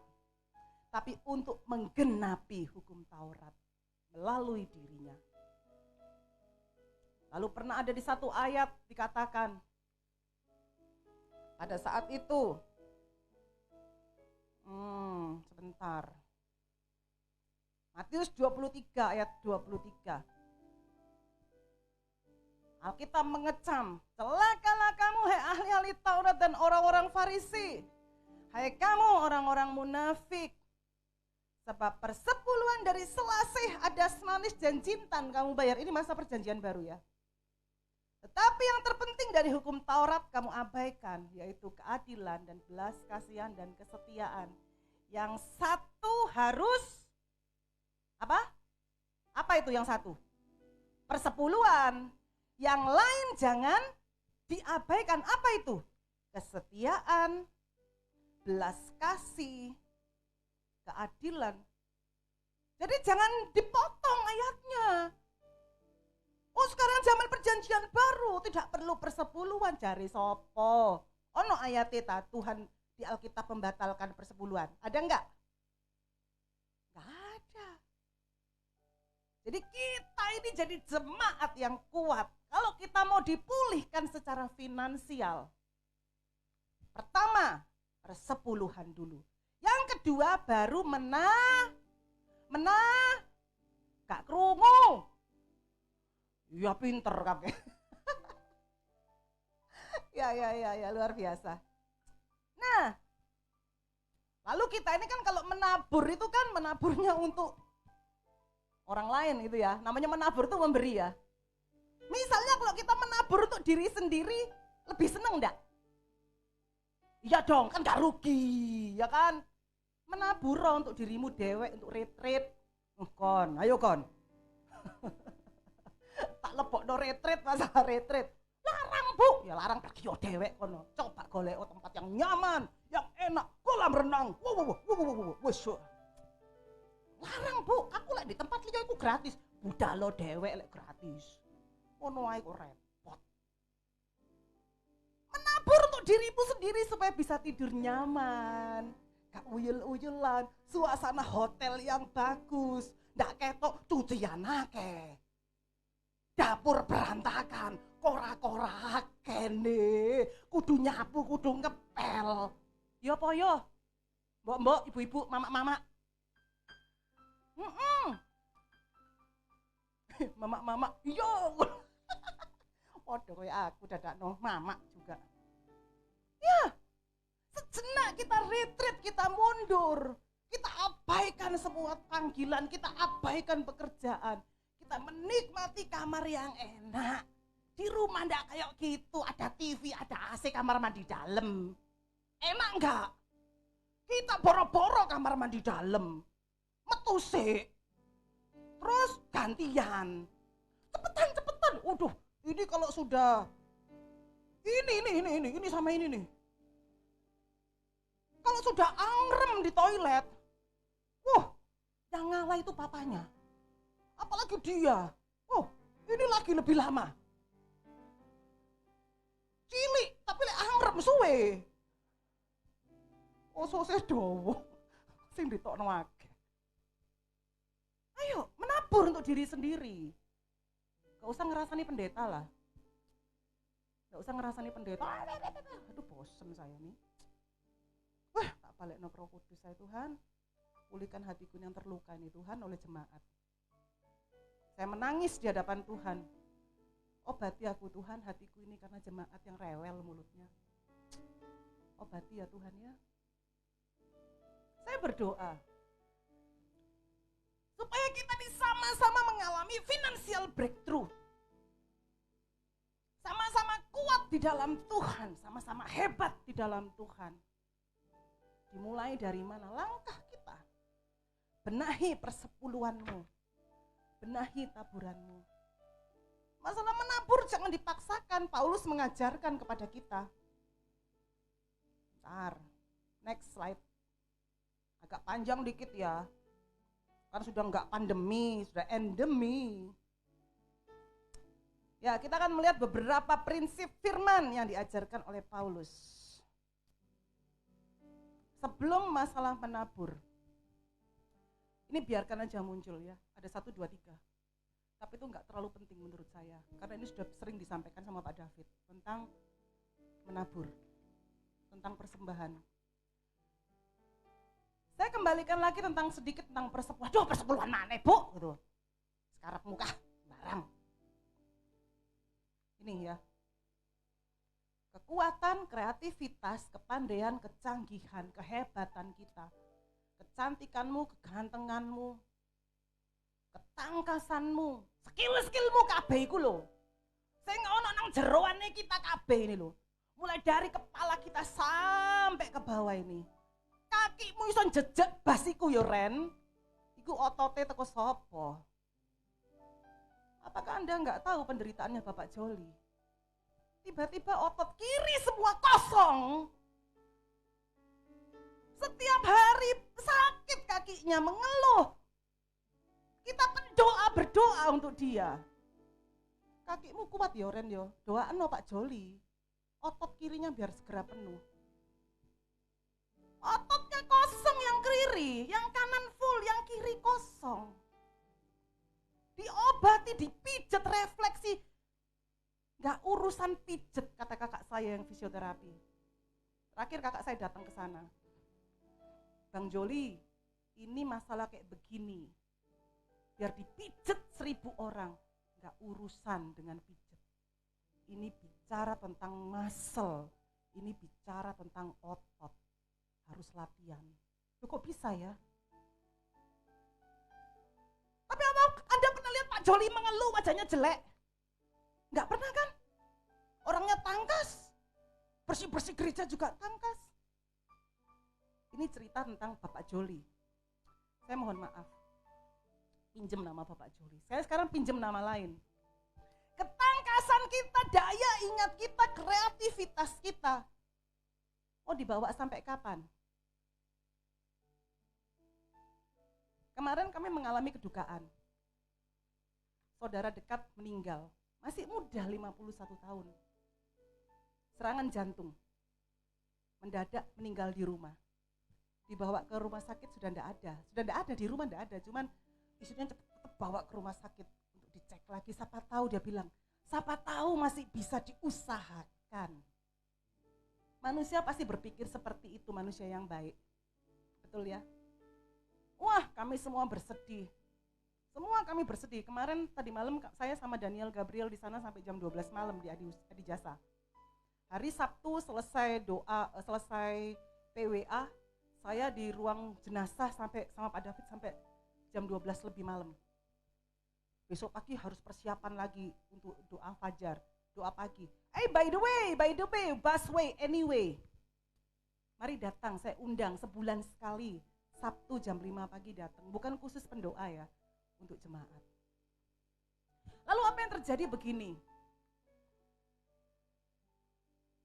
Speaker 3: tapi untuk menggenapi hukum Taurat melalui dirinya. Lalu pernah ada di satu ayat dikatakan, pada saat itu, sebentar, Matius 23 ayat 23. Alkitab mengecam, celakalah kamu hai ahli-ahli Taurat dan orang-orang Farisi. Hai kamu orang-orang munafik. Sebab persepuluhan dari selasih, adas manis dan jintan kamu bayar. Ini masa perjanjian baru ya. Tetapi yang terpenting dari hukum Taurat kamu abaikan, yaitu keadilan dan belas kasihan dan kesetiaan. Yang satu harus, apa? Apa itu yang satu? Persepuluhan. Yang lain jangan diabaikan. Apa itu? Kesetiaan, belas kasih, keadilan. Jadi jangan dipotong ayatnya. Oh sekarang zaman perjanjian baru, tidak perlu persepuluhan, jari sopo. Ono ayatnya Tuhan di Alkitab membatalkan persepuluhan. Ada enggak? Enggak ada. Jadi kita ini jadi jemaat yang kuat. Kalau kita mau dipulihkan secara finansial, pertama persepuluhan dulu. Yang kedua baru gak krungu. Ya pinter kakek. ya luar biasa. Nah, lalu kita ini kan kalau menabur itu kan menaburnya untuk orang lain itu ya. Namanya menabur itu memberi ya. Misalnya kalau kita menabur untuk diri sendiri, lebih seneng enggak? Iya dong, kan gak rugi, ya kan? menabur untuk dirimu dewek, untuk retreat. Kon, ayo kon. Tak lebokno retreat, masalah retreat. Larang bu, ya larang pergi yo dewek kono. Coba golek tempat yang nyaman, yang enak, kolam renang. Wes. Larang bu, aku lek di tempat liya iku gratis. Budal lo dewek lek gratis. Ngono ae kok repot. Menabur untuk dirimu sendiri supaya bisa tidur nyaman. Gak uyul-uyulan, suasana hotel yang bagus. Ndak ketok cucian akeh. Dapur berantakan, kora-kora kene, kudu nyapu, kudu ngepel. Ya apa ya? Mbok-mbok, ibu-ibu, mama-mama. Mama-mama, yo. Waduh kayak aku dadakno mama juga. Ya, sejenak kita retreat, kita mundur. Kita abaikan semua panggilan, kita abaikan pekerjaan. Kita menikmati kamar yang enak. Di rumah ndak kayak gitu, ada TV, ada AC, kamar mandi dalam. Enak enggak? Kita boro-boro kamar mandi dalam. Metu sik. Terus gantian. Cepetan. Waduh, ini kalau sudah ini sama ini nih. Kalau sudah angrem di toilet, yang ngalah itu papanya. Apalagi dia. Ini lagi lebih lama. Cilik, tapi lek angrem suwe. Sose dowo. Sing ditokno akeh. Ayo, menabur untuk diri sendiri. Gak usah ngerasani pendeta lah. Gak usah ngerasani pendeta. Aduh bosen saya nih. Wah, tak balik no Roh Kudus saya Tuhan. Pulihkan hatiku yang terluka ini Tuhan oleh jemaat. Saya menangis di hadapan Tuhan. Obati aku Tuhan hatiku ini karena jemaat yang rewel mulutnya. Obati ya Tuhan ya. Saya berdoa supaya kita sama-sama mengalami financial breakthrough. Sama-sama kuat di dalam Tuhan, sama-sama hebat di dalam Tuhan. Dimulai dari mana langkah kita? Benahi persepuluhanmu, benahi taburanmu. Masalah menabur jangan dipaksakan. Paulus mengajarkan kepada kita. Bentar, next slide. Agak panjang dikit ya. Kan sudah enggak pandemi, sudah endemi. Ya, kita akan melihat beberapa prinsip firman yang diajarkan oleh Paulus. Sebelum masalah menabur. Ini biarkan aja muncul ya. Ada 1, 2, 3. Tapi itu enggak terlalu penting menurut saya. Karena ini sudah sering disampaikan sama Pak David. Tentang menabur. Tentang persembahan. Saya kembalikan lagi sedikit tentang persepuluhan. Waduh, persepuluhan mana bu? Gitu. Sekarang muka barang. Ini ya. Kekuatan, kreativitas, kepandaian, kecanggihan, kehebatan kita. Kecantikanmu, kegantenganmu, ketangkasanmu, skill-skillmu kabeh iku lho. Sing ono nang jeroane kita kabeh ini lho. Mulai dari kepala kita sampai ke bawah ini. Kakimu iso jejak basiku yo Ren. Iku otote teko sapa? Apakah Anda enggak tahu penderitaannya Bapak Joli? Tiba-tiba otot kiri semua kosong. Setiap hari sakit kakinya, mengeluh. Kita berdoa untuk dia. Kakimu kuat ya Ren yo. Doaan no Pak Joli. Otot kirinya biar segera penuh. Ototnya kosong yang kiri, yang kanan full, yang kiri kosong. Diobati, dipijat, refleksi. Gak urusan pijet, kata kakak saya yang fisioterapi. Terakhir kakak saya datang ke sana. Bang Joli, ini masalah kayak begini. Biar dipijet 1000 orang. Gak urusan dengan pijet. Ini bicara tentang muscle. Ini bicara tentang otot. Harus latihan. Loh, kok bisa ya? Tapi apa Anda pernah lihat Pak Joli mengeluh wajahnya jelek? Enggak pernah kan? Orangnya tangkas. Bersih-bersih gereja juga tangkas. Ini cerita tentang Bapak Joli. Saya mohon maaf, pinjem nama Bapak Joli. Saya sekarang pinjem nama lain. Ketangkasan kita, daya ingat kita, kreativitas kita. Oh, dibawa sampai kapan? Kemarin kami mengalami kedukaan. Saudara dekat meninggal, masih muda 51 tahun. Serangan jantung. Mendadak meninggal di rumah. Dibawa ke rumah sakit sudah enggak ada di rumah enggak ada, cuman isunya tetap bawa ke rumah sakit untuk dicek lagi. Siapa tahu dia bilang, siapa tahu masih bisa diusahakan. Manusia pasti berpikir seperti itu, manusia yang baik. Betul ya? Wah, kami semua bersedih. Semua kami bersedih. Kemarin tadi malam saya sama Daniel Gabriel di sana sampai jam 12 malam di Adi Jasa. Hari Sabtu selesai doa, selesai PWA, saya di ruang jenazah sampai sama Pak David sampai jam 12 lebih malam. Besok pagi harus persiapan lagi untuk doa fajar, doa pagi. By the way, busway, anyway. Mari datang, saya undang sebulan sekali, Sabtu jam 5 pagi datang. Bukan khusus pendoa ya, untuk jemaat. Lalu apa yang terjadi begini?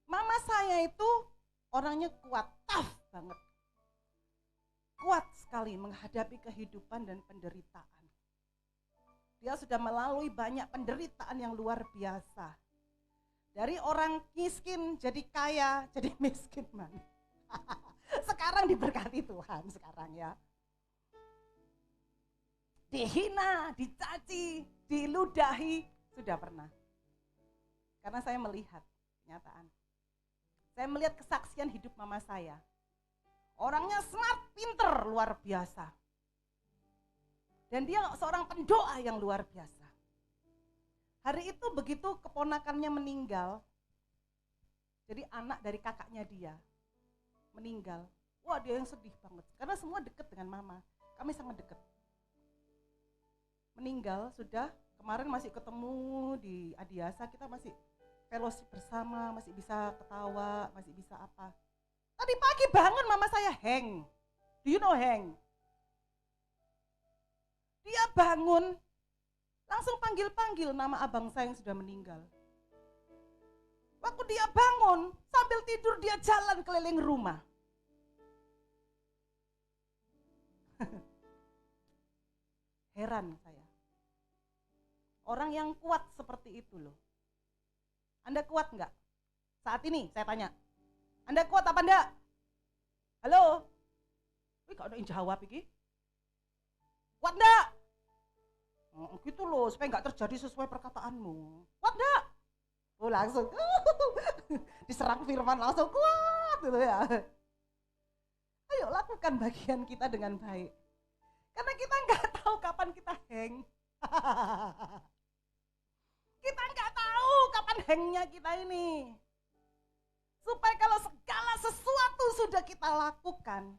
Speaker 3: Mama saya itu orangnya kuat, tough banget. Kuat sekali menghadapi kehidupan dan penderitaan. Dia sudah melalui banyak penderitaan yang luar biasa. Dari orang miskin jadi kaya, jadi miskin man. Sekarang diberkati Tuhan sekarang ya. Dihina, dicaci, diludahi, sudah pernah. Karena saya melihat kenyataan. Saya melihat kesaksian hidup mama saya. Orangnya smart, pinter, luar biasa. Dan dia seorang pendoa yang luar biasa. Hari itu begitu keponakannya meninggal, jadi anak dari kakaknya dia meninggal. Wah, dia yang sedih banget, karena semua dekat dengan mama. Kami sangat dekat. Meninggal sudah, kemarin masih ketemu di Adiasa, kita masih fellowship bersama, masih bisa ketawa, masih bisa apa. Tadi pagi bangun mama saya hang. Do you know hang? Dia bangun, langsung panggil-panggil nama abang saya yang sudah meninggal. Waktu dia bangun, sambil tidur dia jalan keliling rumah. Heran saya. Orang yang kuat seperti itu loh. Anda kuat enggak? Saat ini saya tanya. Anda kuat apa enggak? Halo? Wih, kok ada yang jawab ini? Kuat enggak? Oh, gitu loh, supaya enggak terjadi sesuai perkataanmu. Kuat enggak? Oh, langsung diserang firman langsung kuat gitu ya. Ayo lakukan bagian kita dengan baik. Karena kita enggak tahu kapan kita hang. Kita enggak tahu kapan hangnya kita ini. Supaya kalau segala sesuatu sudah kita lakukan,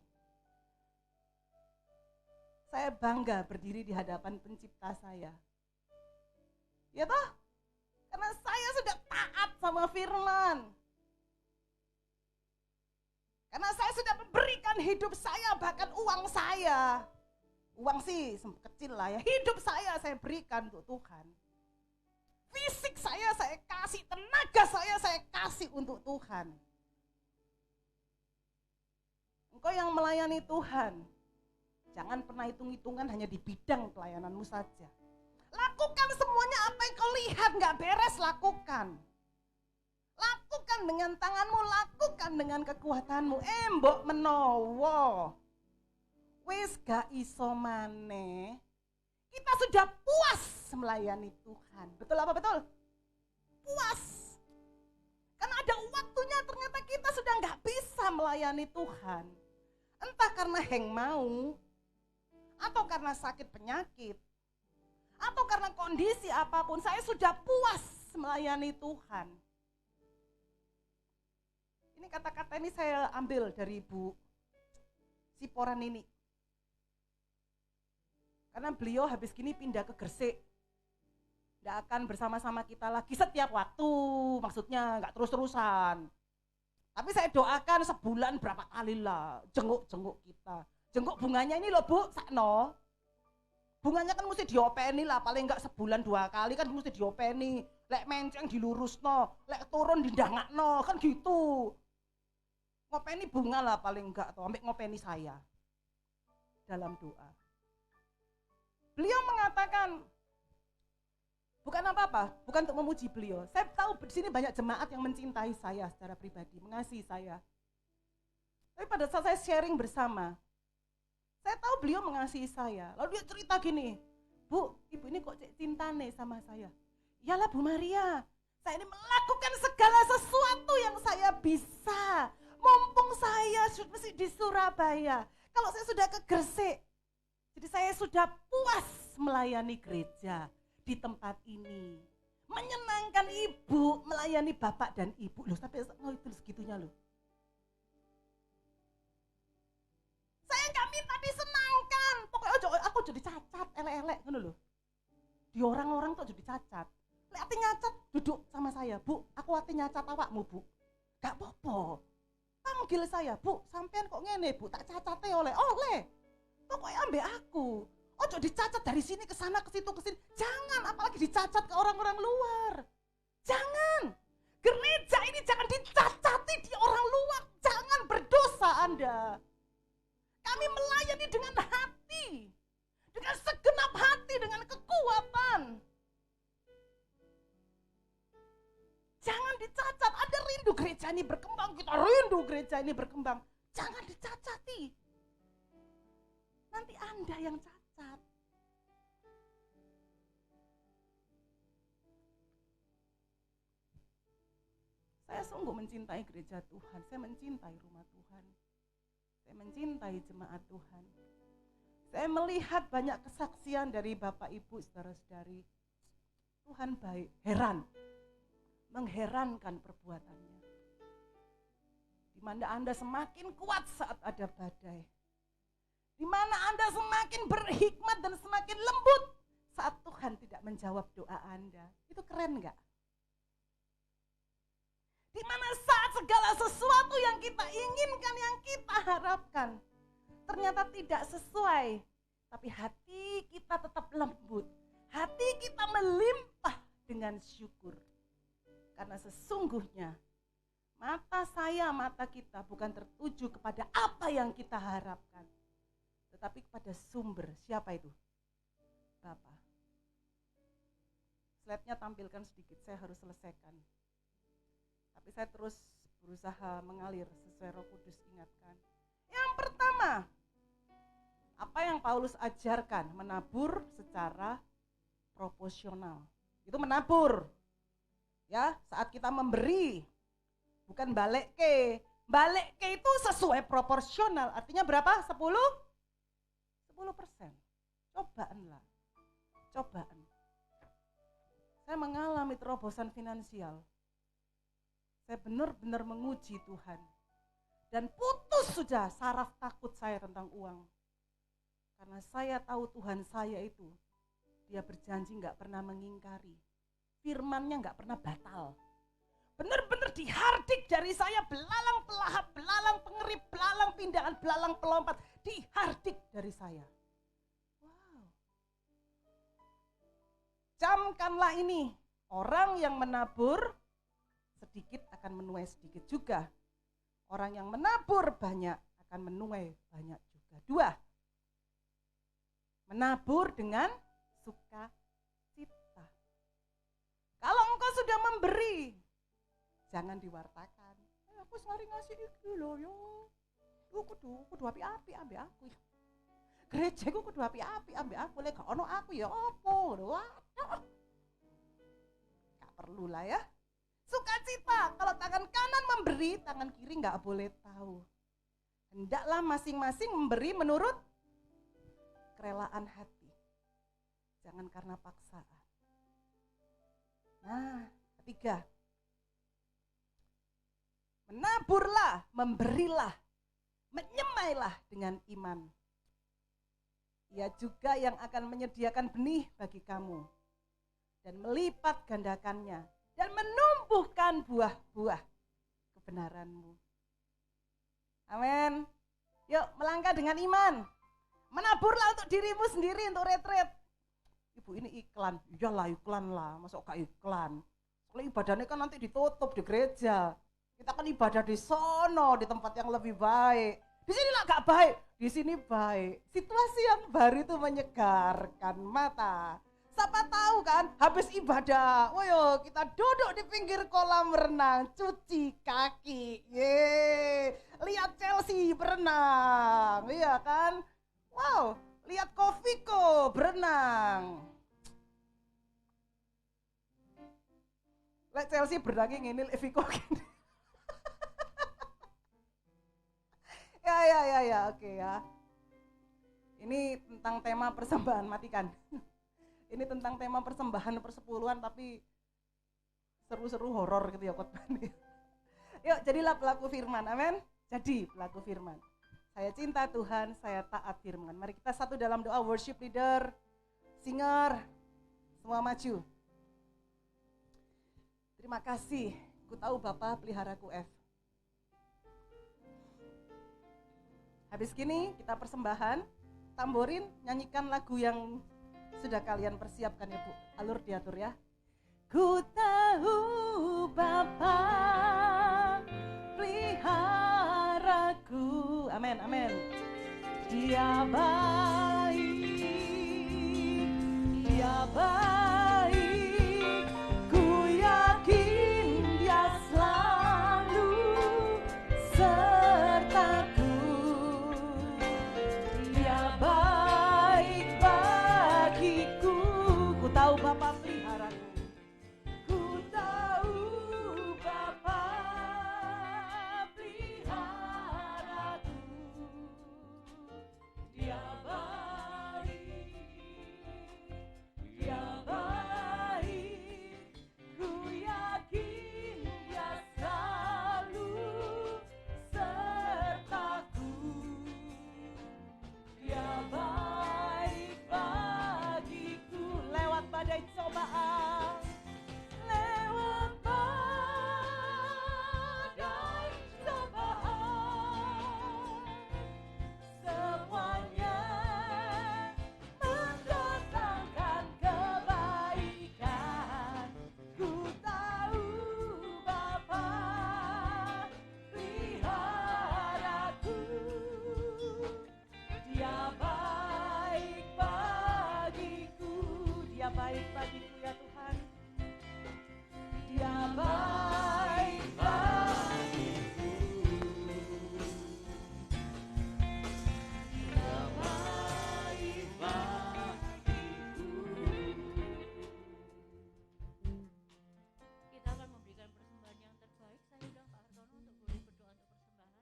Speaker 3: saya bangga berdiri di hadapan pencipta saya. Ya toh? Karena saya sudah taat sama firman. Karena saya sudah memberikan hidup saya, bahkan uang saya. Uang sih kecil lah ya, hidup saya berikan untuk Tuhan. Fisik saya kasih, tenaga saya kasih untuk Tuhan. Engkau yang melayani Tuhan, jangan pernah hitung-hitungan hanya di bidang pelayananmu saja. Lakukan semuanya apa yang kau lihat gak beres, lakukan. Lakukan dengan tanganmu, lakukan dengan kekuatanmu. Mbok menowo, wis gak iso maneh. Kita sudah puas melayani Tuhan. Betul apa betul? Puas. Karena ada waktunya ternyata kita sudah gak bisa melayani Tuhan. Entah karena heng mau, atau karena sakit penyakit, atau karena kondisi apapun, saya sudah puas melayani Tuhan. Ini kata-kata ini saya ambil dari Ibu Siporan ini. Karena beliau habis gini pindah ke Gresik. Tidak akan bersama-sama kita lagi setiap waktu, maksudnya nggak terus-terusan. Tapi saya doakan sebulan berapa kali lah jenguk kita. Jenguk bunganya ini loh Bu, sakno. Bunganya kan mesti diopeni lah, paling enggak sebulan 2 kali kan mesti diopeni. Lek menceng dilurusno, lek turun didangakno, kan gitu. Ngopeni bunga lah paling enggak tuh, ambek ngopeni saya dalam doa. Beliau mengatakan, bukan apa-apa, bukan untuk memuji beliau. Saya tahu di sini banyak jemaat yang mencintai saya secara pribadi, mengasihi saya. Tapi pada saat saya sharing bersama, saya tahu beliau mengasihi saya. Lalu dia cerita gini, Bu, ibu ini kok cinta nih sama saya. Iyalah Bu Maria, saya ini melakukan segala sesuatu yang saya bisa. Mumpung saya masih di Surabaya, kalau saya sudah ke Gresik, jadi saya sudah puas melayani gereja di tempat ini. Menyenangkan ibu, melayani bapak dan ibu. Loh, sampai itu segitunya loh. Saya nggak minta disenangkan, pokoknya aku jadi cacat, elek-elek gitu loh. Di orang-orang tuh jadi cacat. Lek ati nyacat, duduk sama saya, Bu, aku ati nyacat awakmu, Bu. Gak apa-apa. Panggil saya, Bu, sampean kok ngene, Bu, tak cacate oleh. Pokoknya ambek aku. Ojo dicacat dari sini ke sana, ke situ, ke sini. Jangan, apalagi dicacat ke orang-orang luar. Jangan. Gereja ini jangan dicacati di orang luar. Jangan berdosa Anda. Kami melayani dengan hati. Dengan segenap hati, dengan kekuatan. Jangan dicacat. Anda rindu gereja ini berkembang, kita rindu gereja ini berkembang. Jangan dicacati. Nanti Anda yang cacat. Saya sungguh mencintai gereja Tuhan. Saya mencintai rumah Tuhan. Saya mencintai jemaat Tuhan. Saya melihat banyak kesaksian dari Bapak Ibu, saudara-saudari. Tuhan baik, heran. Mengherankan perbuatannya. Di mana Anda semakin kuat saat ada badai. Di mana Anda semakin berhikmat dan semakin lembut saat Tuhan tidak menjawab doa Anda. Itu keren enggak? Di mana saat segala sesuatu yang kita inginkan, yang kita harapkan, ternyata tidak sesuai. Tapi hati kita tetap lembut. Hati kita melimpah dengan syukur. Karena sesungguhnya mata saya, mata kita bukan tertuju kepada apa yang kita harapkan. Tetapi kepada sumber. Siapa itu? Bapa. Slide-nya tampilkan sedikit, saya harus selesaikan. Tapi saya terus berusaha mengalir sesuai Roh Kudus ingatkan. Yang pertama, apa yang Paulus ajarkan? Menabur secara proporsional. Itu menabur. Ya, saat kita memberi, bukan balik ke. Balik ke itu sesuai proporsional. Artinya berapa? 10%. Cobaanlah. Cobaan. Saya mengalami terobosan finansial. Saya benar-benar menguji Tuhan. Dan putus sudah saraf takut saya tentang uang. Karena saya tahu Tuhan saya itu, dia berjanji gak pernah mengingkari. Firman-Nya gak pernah batal. Benar-benar dihardik dari saya, belalang pelahap, belalang pengerip, belalang pindahan, belalang pelompat. Dihardik dari saya. Wow. Camkanlah ini, orang yang menabur sedikit akan menuai sedikit juga. Orang yang menabur banyak akan menuai banyak juga. 2. Menabur dengan sukacita. Kalau engkau sudah memberi, jangan diwartakan. Aku sekali ngasih iki lho yo. Kudu api-api ambek aku. Gerejaku kudu api-api ambek aku, lek gak ono aku ya opo lho. Gak perlu lah ya. Sukacita, kalau tangan kanan memberi, tangan kiri gak boleh tahu. Hendaklah masing-masing memberi menurut kerelaan hati. Jangan karena paksaan. Nah, 3. Menaburlah, memberilah, menyemailah dengan iman. Ia juga yang akan menyediakan benih bagi kamu dan melipat gandakannya dan menumbuhkan buah-buah kebenaran-Mu. Amin. Yuk melangkah dengan iman. Menaburlah untuk dirimu sendiri untuk retret. Ibu ini iklan, iyalah iklan lah, masuk ke iklan. Soalnya ibadahnya kan nanti ditutup di gereja. Kita kan ibadah di sono, di tempat yang lebih baik. Di sini lah gak baik, di sini baik. Situasi yang baru itu menyegarkan mata. Siapa tahu kan, habis ibadah, woyo kita duduk di pinggir kolam renang, cuci kaki, lihat Chelsea berenang, iya kan? Wow, lihat Kofiko berenang. Lihat Chelsea berenang ini, lihat Viko gini. Ya, oke ya. Ini tentang tema persembahan, matikan. Ini tentang tema persembahan persepuluhan tapi seru-seru horor gitu ya khotbahnya. Yuk jadilah pelaku firman, amin. Jadi pelaku firman. Saya cinta Tuhan, saya taat firman. Mari kita satu dalam doa, worship leader, singer, semua maju. Terima kasih, ku tahu Bapa peliharaku F. Habis gini kita persembahan, tamborin, nyanyikan lagu yang sudah kalian persiapkan ya Bu, alur diatur ya. Ku tahu Bapa peliharaku, amin, amin. Dia baik, dia baik, ku yakin dia selalu sertaku. Dia baik bagiku, ku tahu Bapa peliharaku. Ku tahu Bapa peliharaku. Dia baik, dia baik, ku yakin dia selalu sertaku. Dia baik bagiku lewat badai cobaan, lewat badai cobaan, semuanya mendatangkan kebaikan. Ku tahu Bapa peliharaku. Dia baik bagiku, dia baik bagiku ya Tuhan. Dia baik bagiku. Dia baik bagiku.
Speaker 1: Kita akan memberikan persembahan yang terbaik. Saya undang Pak Hartono untuk boleh berdoa untuk persembahan.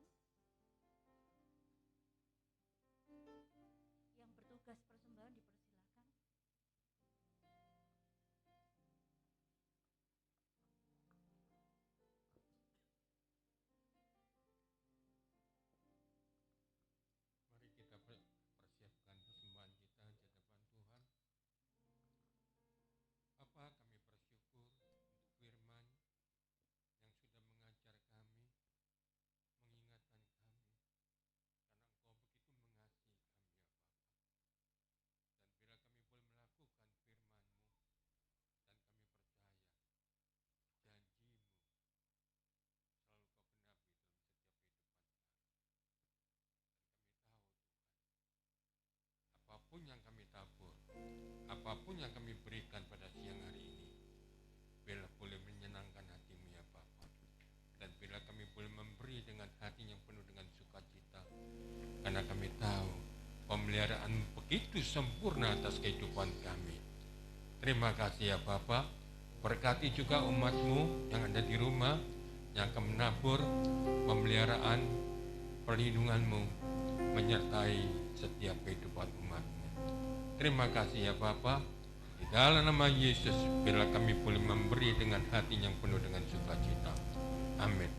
Speaker 1: Yang bertugas persembahan dipersilakan.
Speaker 4: Mari kita persiapkan persembahan kita di hadapan Tuhan. Bapa, kami bersyukur untuk firman yang sudah mengajar kami, mengingatkan kami, karena Engkau begitu mengasihi kami ya Bapa. Dan bila kami boleh melakukan firman-Mu, dan kami percaya janji-Mu selalu Kau genapi dalam setiap kehidupan kami. Dan kami tahu Tuhan, apapun yang kami tabur, apapun yang kami berikan pada siang hari ini, bila boleh menyenangkan hati-Mu ya Bapa. Dan bila kami boleh memberi dengan hati yang penuh dengan sukacita, karena kami tahu pemeliharaan begitu sempurna atas kehidupan kami. Terima kasih ya Bapa. Berkati juga umat-Mu yang ada di rumah, yang akan menabur pemeliharaan perlindungan-Mu menyertai setiap kehidupan umat-Mu. Terima kasih ya Bapa. Di dalam nama Yesus, bila kami boleh memberi dengan hati yang penuh dengan sukacita. Amin.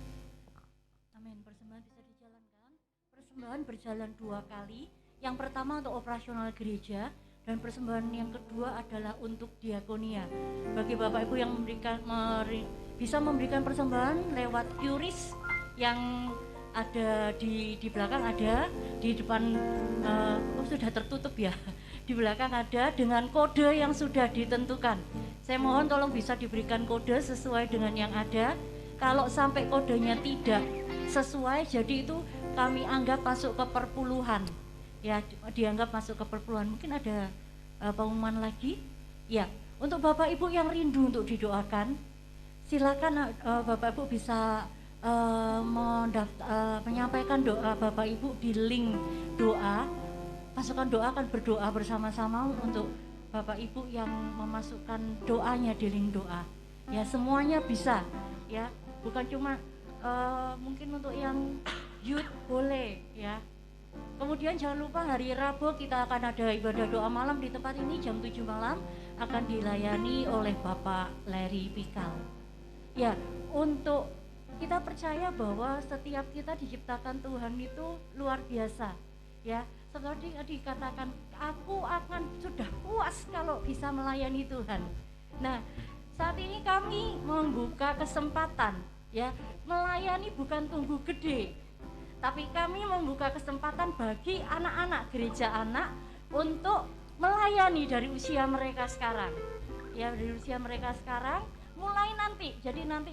Speaker 1: Amin. Persembahan bisa dijalankan. Persembahan berjalan 2 kali. Yang pertama untuk operasional gereja, dan persembahan yang kedua adalah untuk diakonia. Bagi Bapak Ibu yang bisa memberikan persembahan lewat QRIS yang ada di belakang ada, di depan sudah tertutup ya. Di belakang ada dengan kode yang sudah ditentukan. Saya mohon tolong bisa diberikan kode sesuai dengan yang ada. Kalau sampai kodenya tidak sesuai, jadi itu kami anggap masuk ke perpuluhan. Ya, dianggap masuk ke perpuluhan. Mungkin ada pengumuman lagi? Ya, untuk Bapak Ibu yang rindu untuk didoakan, silakan Bapak Ibu bisa menyampaikan doa Bapak Ibu di link doa. Pasukan doa akan berdoa bersama-sama untuk Bapak Ibu yang memasukkan doanya di link doa. Ya, semuanya bisa, ya, bukan cuma mungkin untuk yang youth boleh, ya. Kemudian jangan lupa hari Rabu kita akan ada ibadah doa malam di tempat ini jam 7 malam, akan dilayani oleh Bapak Larry Pikal. Ya, untuk kita percaya bahwa setiap kita diciptakan Tuhan itu luar biasa, ya. Seperti dikatakan, aku akan sudah puas kalau bisa melayani Tuhan. Nah, saat ini kami membuka kesempatan, ya, melayani bukan tunggu gede, tapi kami membuka kesempatan bagi anak-anak gereja anak untuk melayani dari usia mereka sekarang, ya, dari usia mereka sekarang. Mulai nanti, jadi nanti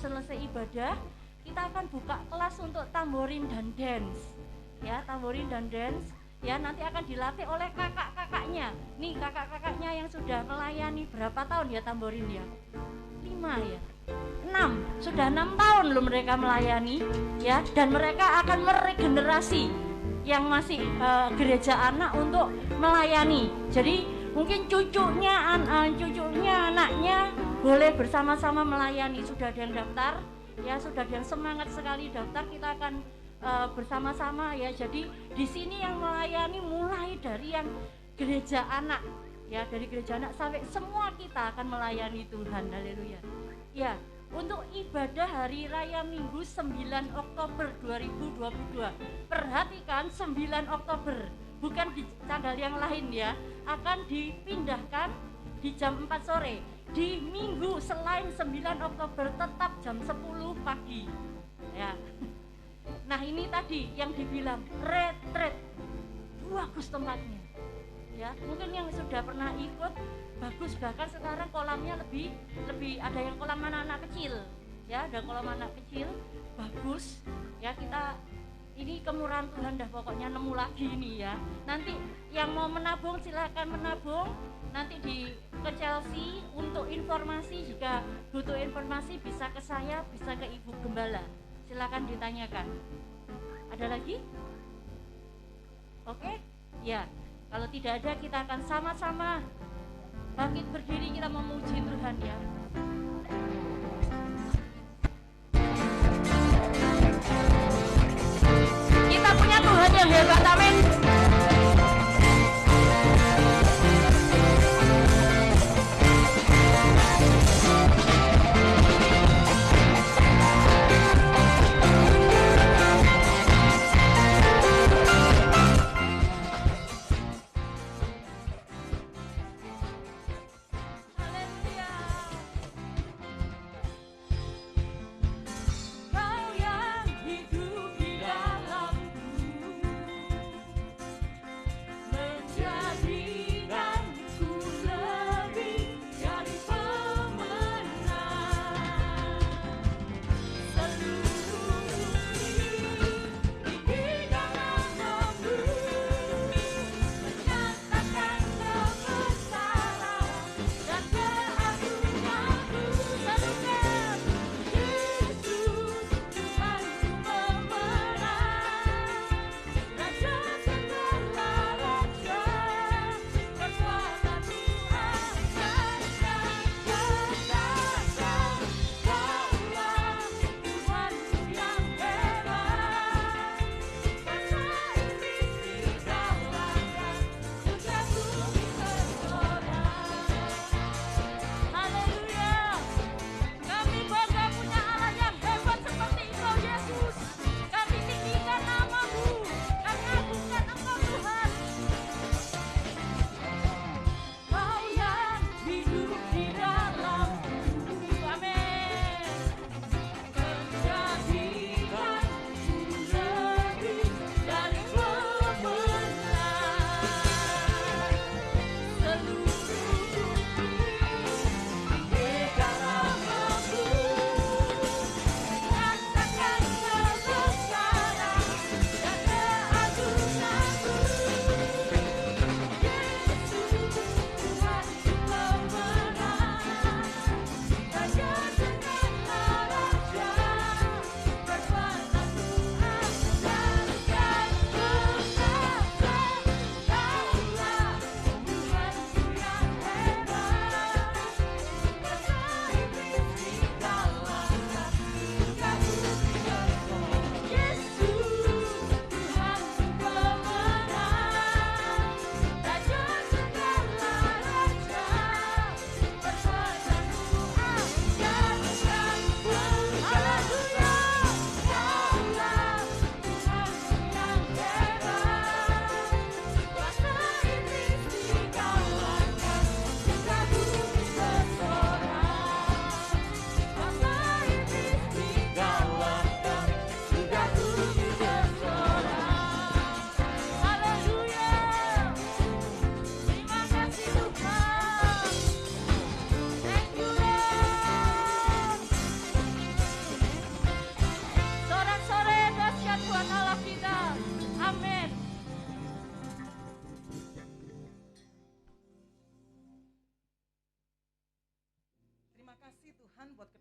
Speaker 1: selesai ibadah kita akan buka kelas untuk tamborin dan dance, ya, tamborin dan dance, ya, nanti akan dilatih oleh kakak-kakaknya. Nih kakak-kakaknya yang sudah melayani berapa tahun ya tamborin ya? 5 ya? 6, sudah 6 tahun loh mereka melayani, ya, dan mereka akan meregenerasi yang masih gereja anak untuk melayani. Jadi mungkin cucunya anaknya boleh bersama-sama melayani. Sudah ada yang daftar, ya, sudah ada yang semangat sekali daftar. Kita akan bersama-sama, ya. Jadi di sini yang melayani mulai dari yang gereja anak, ya, dari gereja anak sampai semua kita akan melayani Tuhan. Haleluya. Ya, untuk ibadah hari raya Minggu 9 Oktober 2022. Perhatikan 9 Oktober, bukan di tanggal yang lain, ya. Akan dipindahkan di jam 4 sore. Di minggu selain 9 Oktober tetap jam 10 pagi. Ya. Nah, ini tadi yang dibilang retreat. Bagus tempatnya. Ya, mungkin yang sudah pernah ikut bagus, bahkan sekarang kolamnya lebih ada yang kolam anak-anak kecil, ya, ada kolam anak kecil bagus, ya. Kita ini kemurahan Tuhan dah pokoknya nemu lagi ini, ya. Nanti yang mau menabung silakan menabung nanti ke Chelsea. Untuk informasi, jika butuh informasi bisa ke saya, bisa ke Ibu Gembala, silakan ditanyakan. Ada lagi? Oke, ya. Kalau tidak ada, kita akan sama-sama bangkit berdiri, kita memuji Tuhan, ya. Kita punya Tuhan yang hebat, amin. Kau yang hidup di dalamku,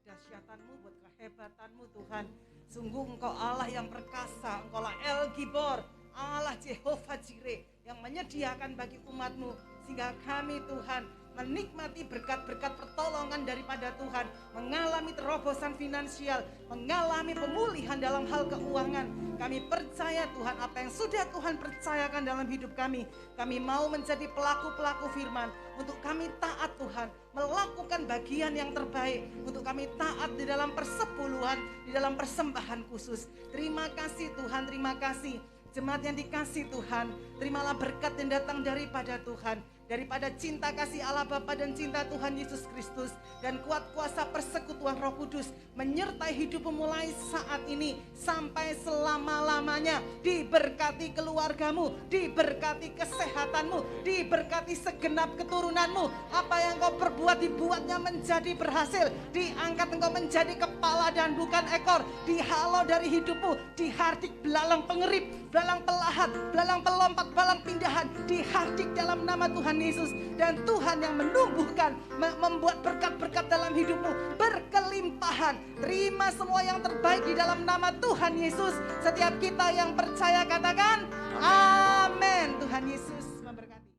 Speaker 2: kedahsyatanmu, buat kehebatanmu Tuhan. Sungguh Engkau Allah yang perkasa, Engkau lah El Gibor, Allah Jehovah Jireh yang menyediakan bagi umat-Mu, sehingga kami Tuhan menikmati berkat-berkat pertolongan daripada Tuhan, mengalami terobosan finansial, mengalami pemulihan dalam hal keuangan. Kami percaya Tuhan apa yang sudah Tuhan percayakan dalam hidup kami. Kami mau menjadi pelaku-pelaku firman, untuk kami taat Tuhan, melakukan bagian yang terbaik, untuk kami taat di dalam persepuluhan, di dalam persembahan khusus. Terima kasih Tuhan, terima kasih. Jemaat yang dikasih Tuhan, terimalah berkat yang datang daripada Tuhan, daripada cinta kasih Allah Bapa dan cinta Tuhan Yesus Kristus, dan kuat kuasa persekutuan Roh Kudus menyertai hidupmu mulai saat ini sampai selama-lamanya. Diberkati keluargamu, diberkati kesehatanmu, diberkati segenap keturunanmu. Apa yang kau perbuat dibuatnya menjadi berhasil, diangkat engkau menjadi kepala dan bukan ekor, dihalau dari hidupmu, dihardik belalang pengerip, belalang pelahat, belalang pelompat, belalang pindahan, dihardik dalam nama Tuhan Yesus. Dan Tuhan yang menumbuhkan, membuat berkat-berkat dalam hidupmu berkelimpahan. Terima semua yang terbaik di dalam nama Tuhan Yesus. Setiap kita yang percaya katakan amin. Tuhan Yesus memberkati.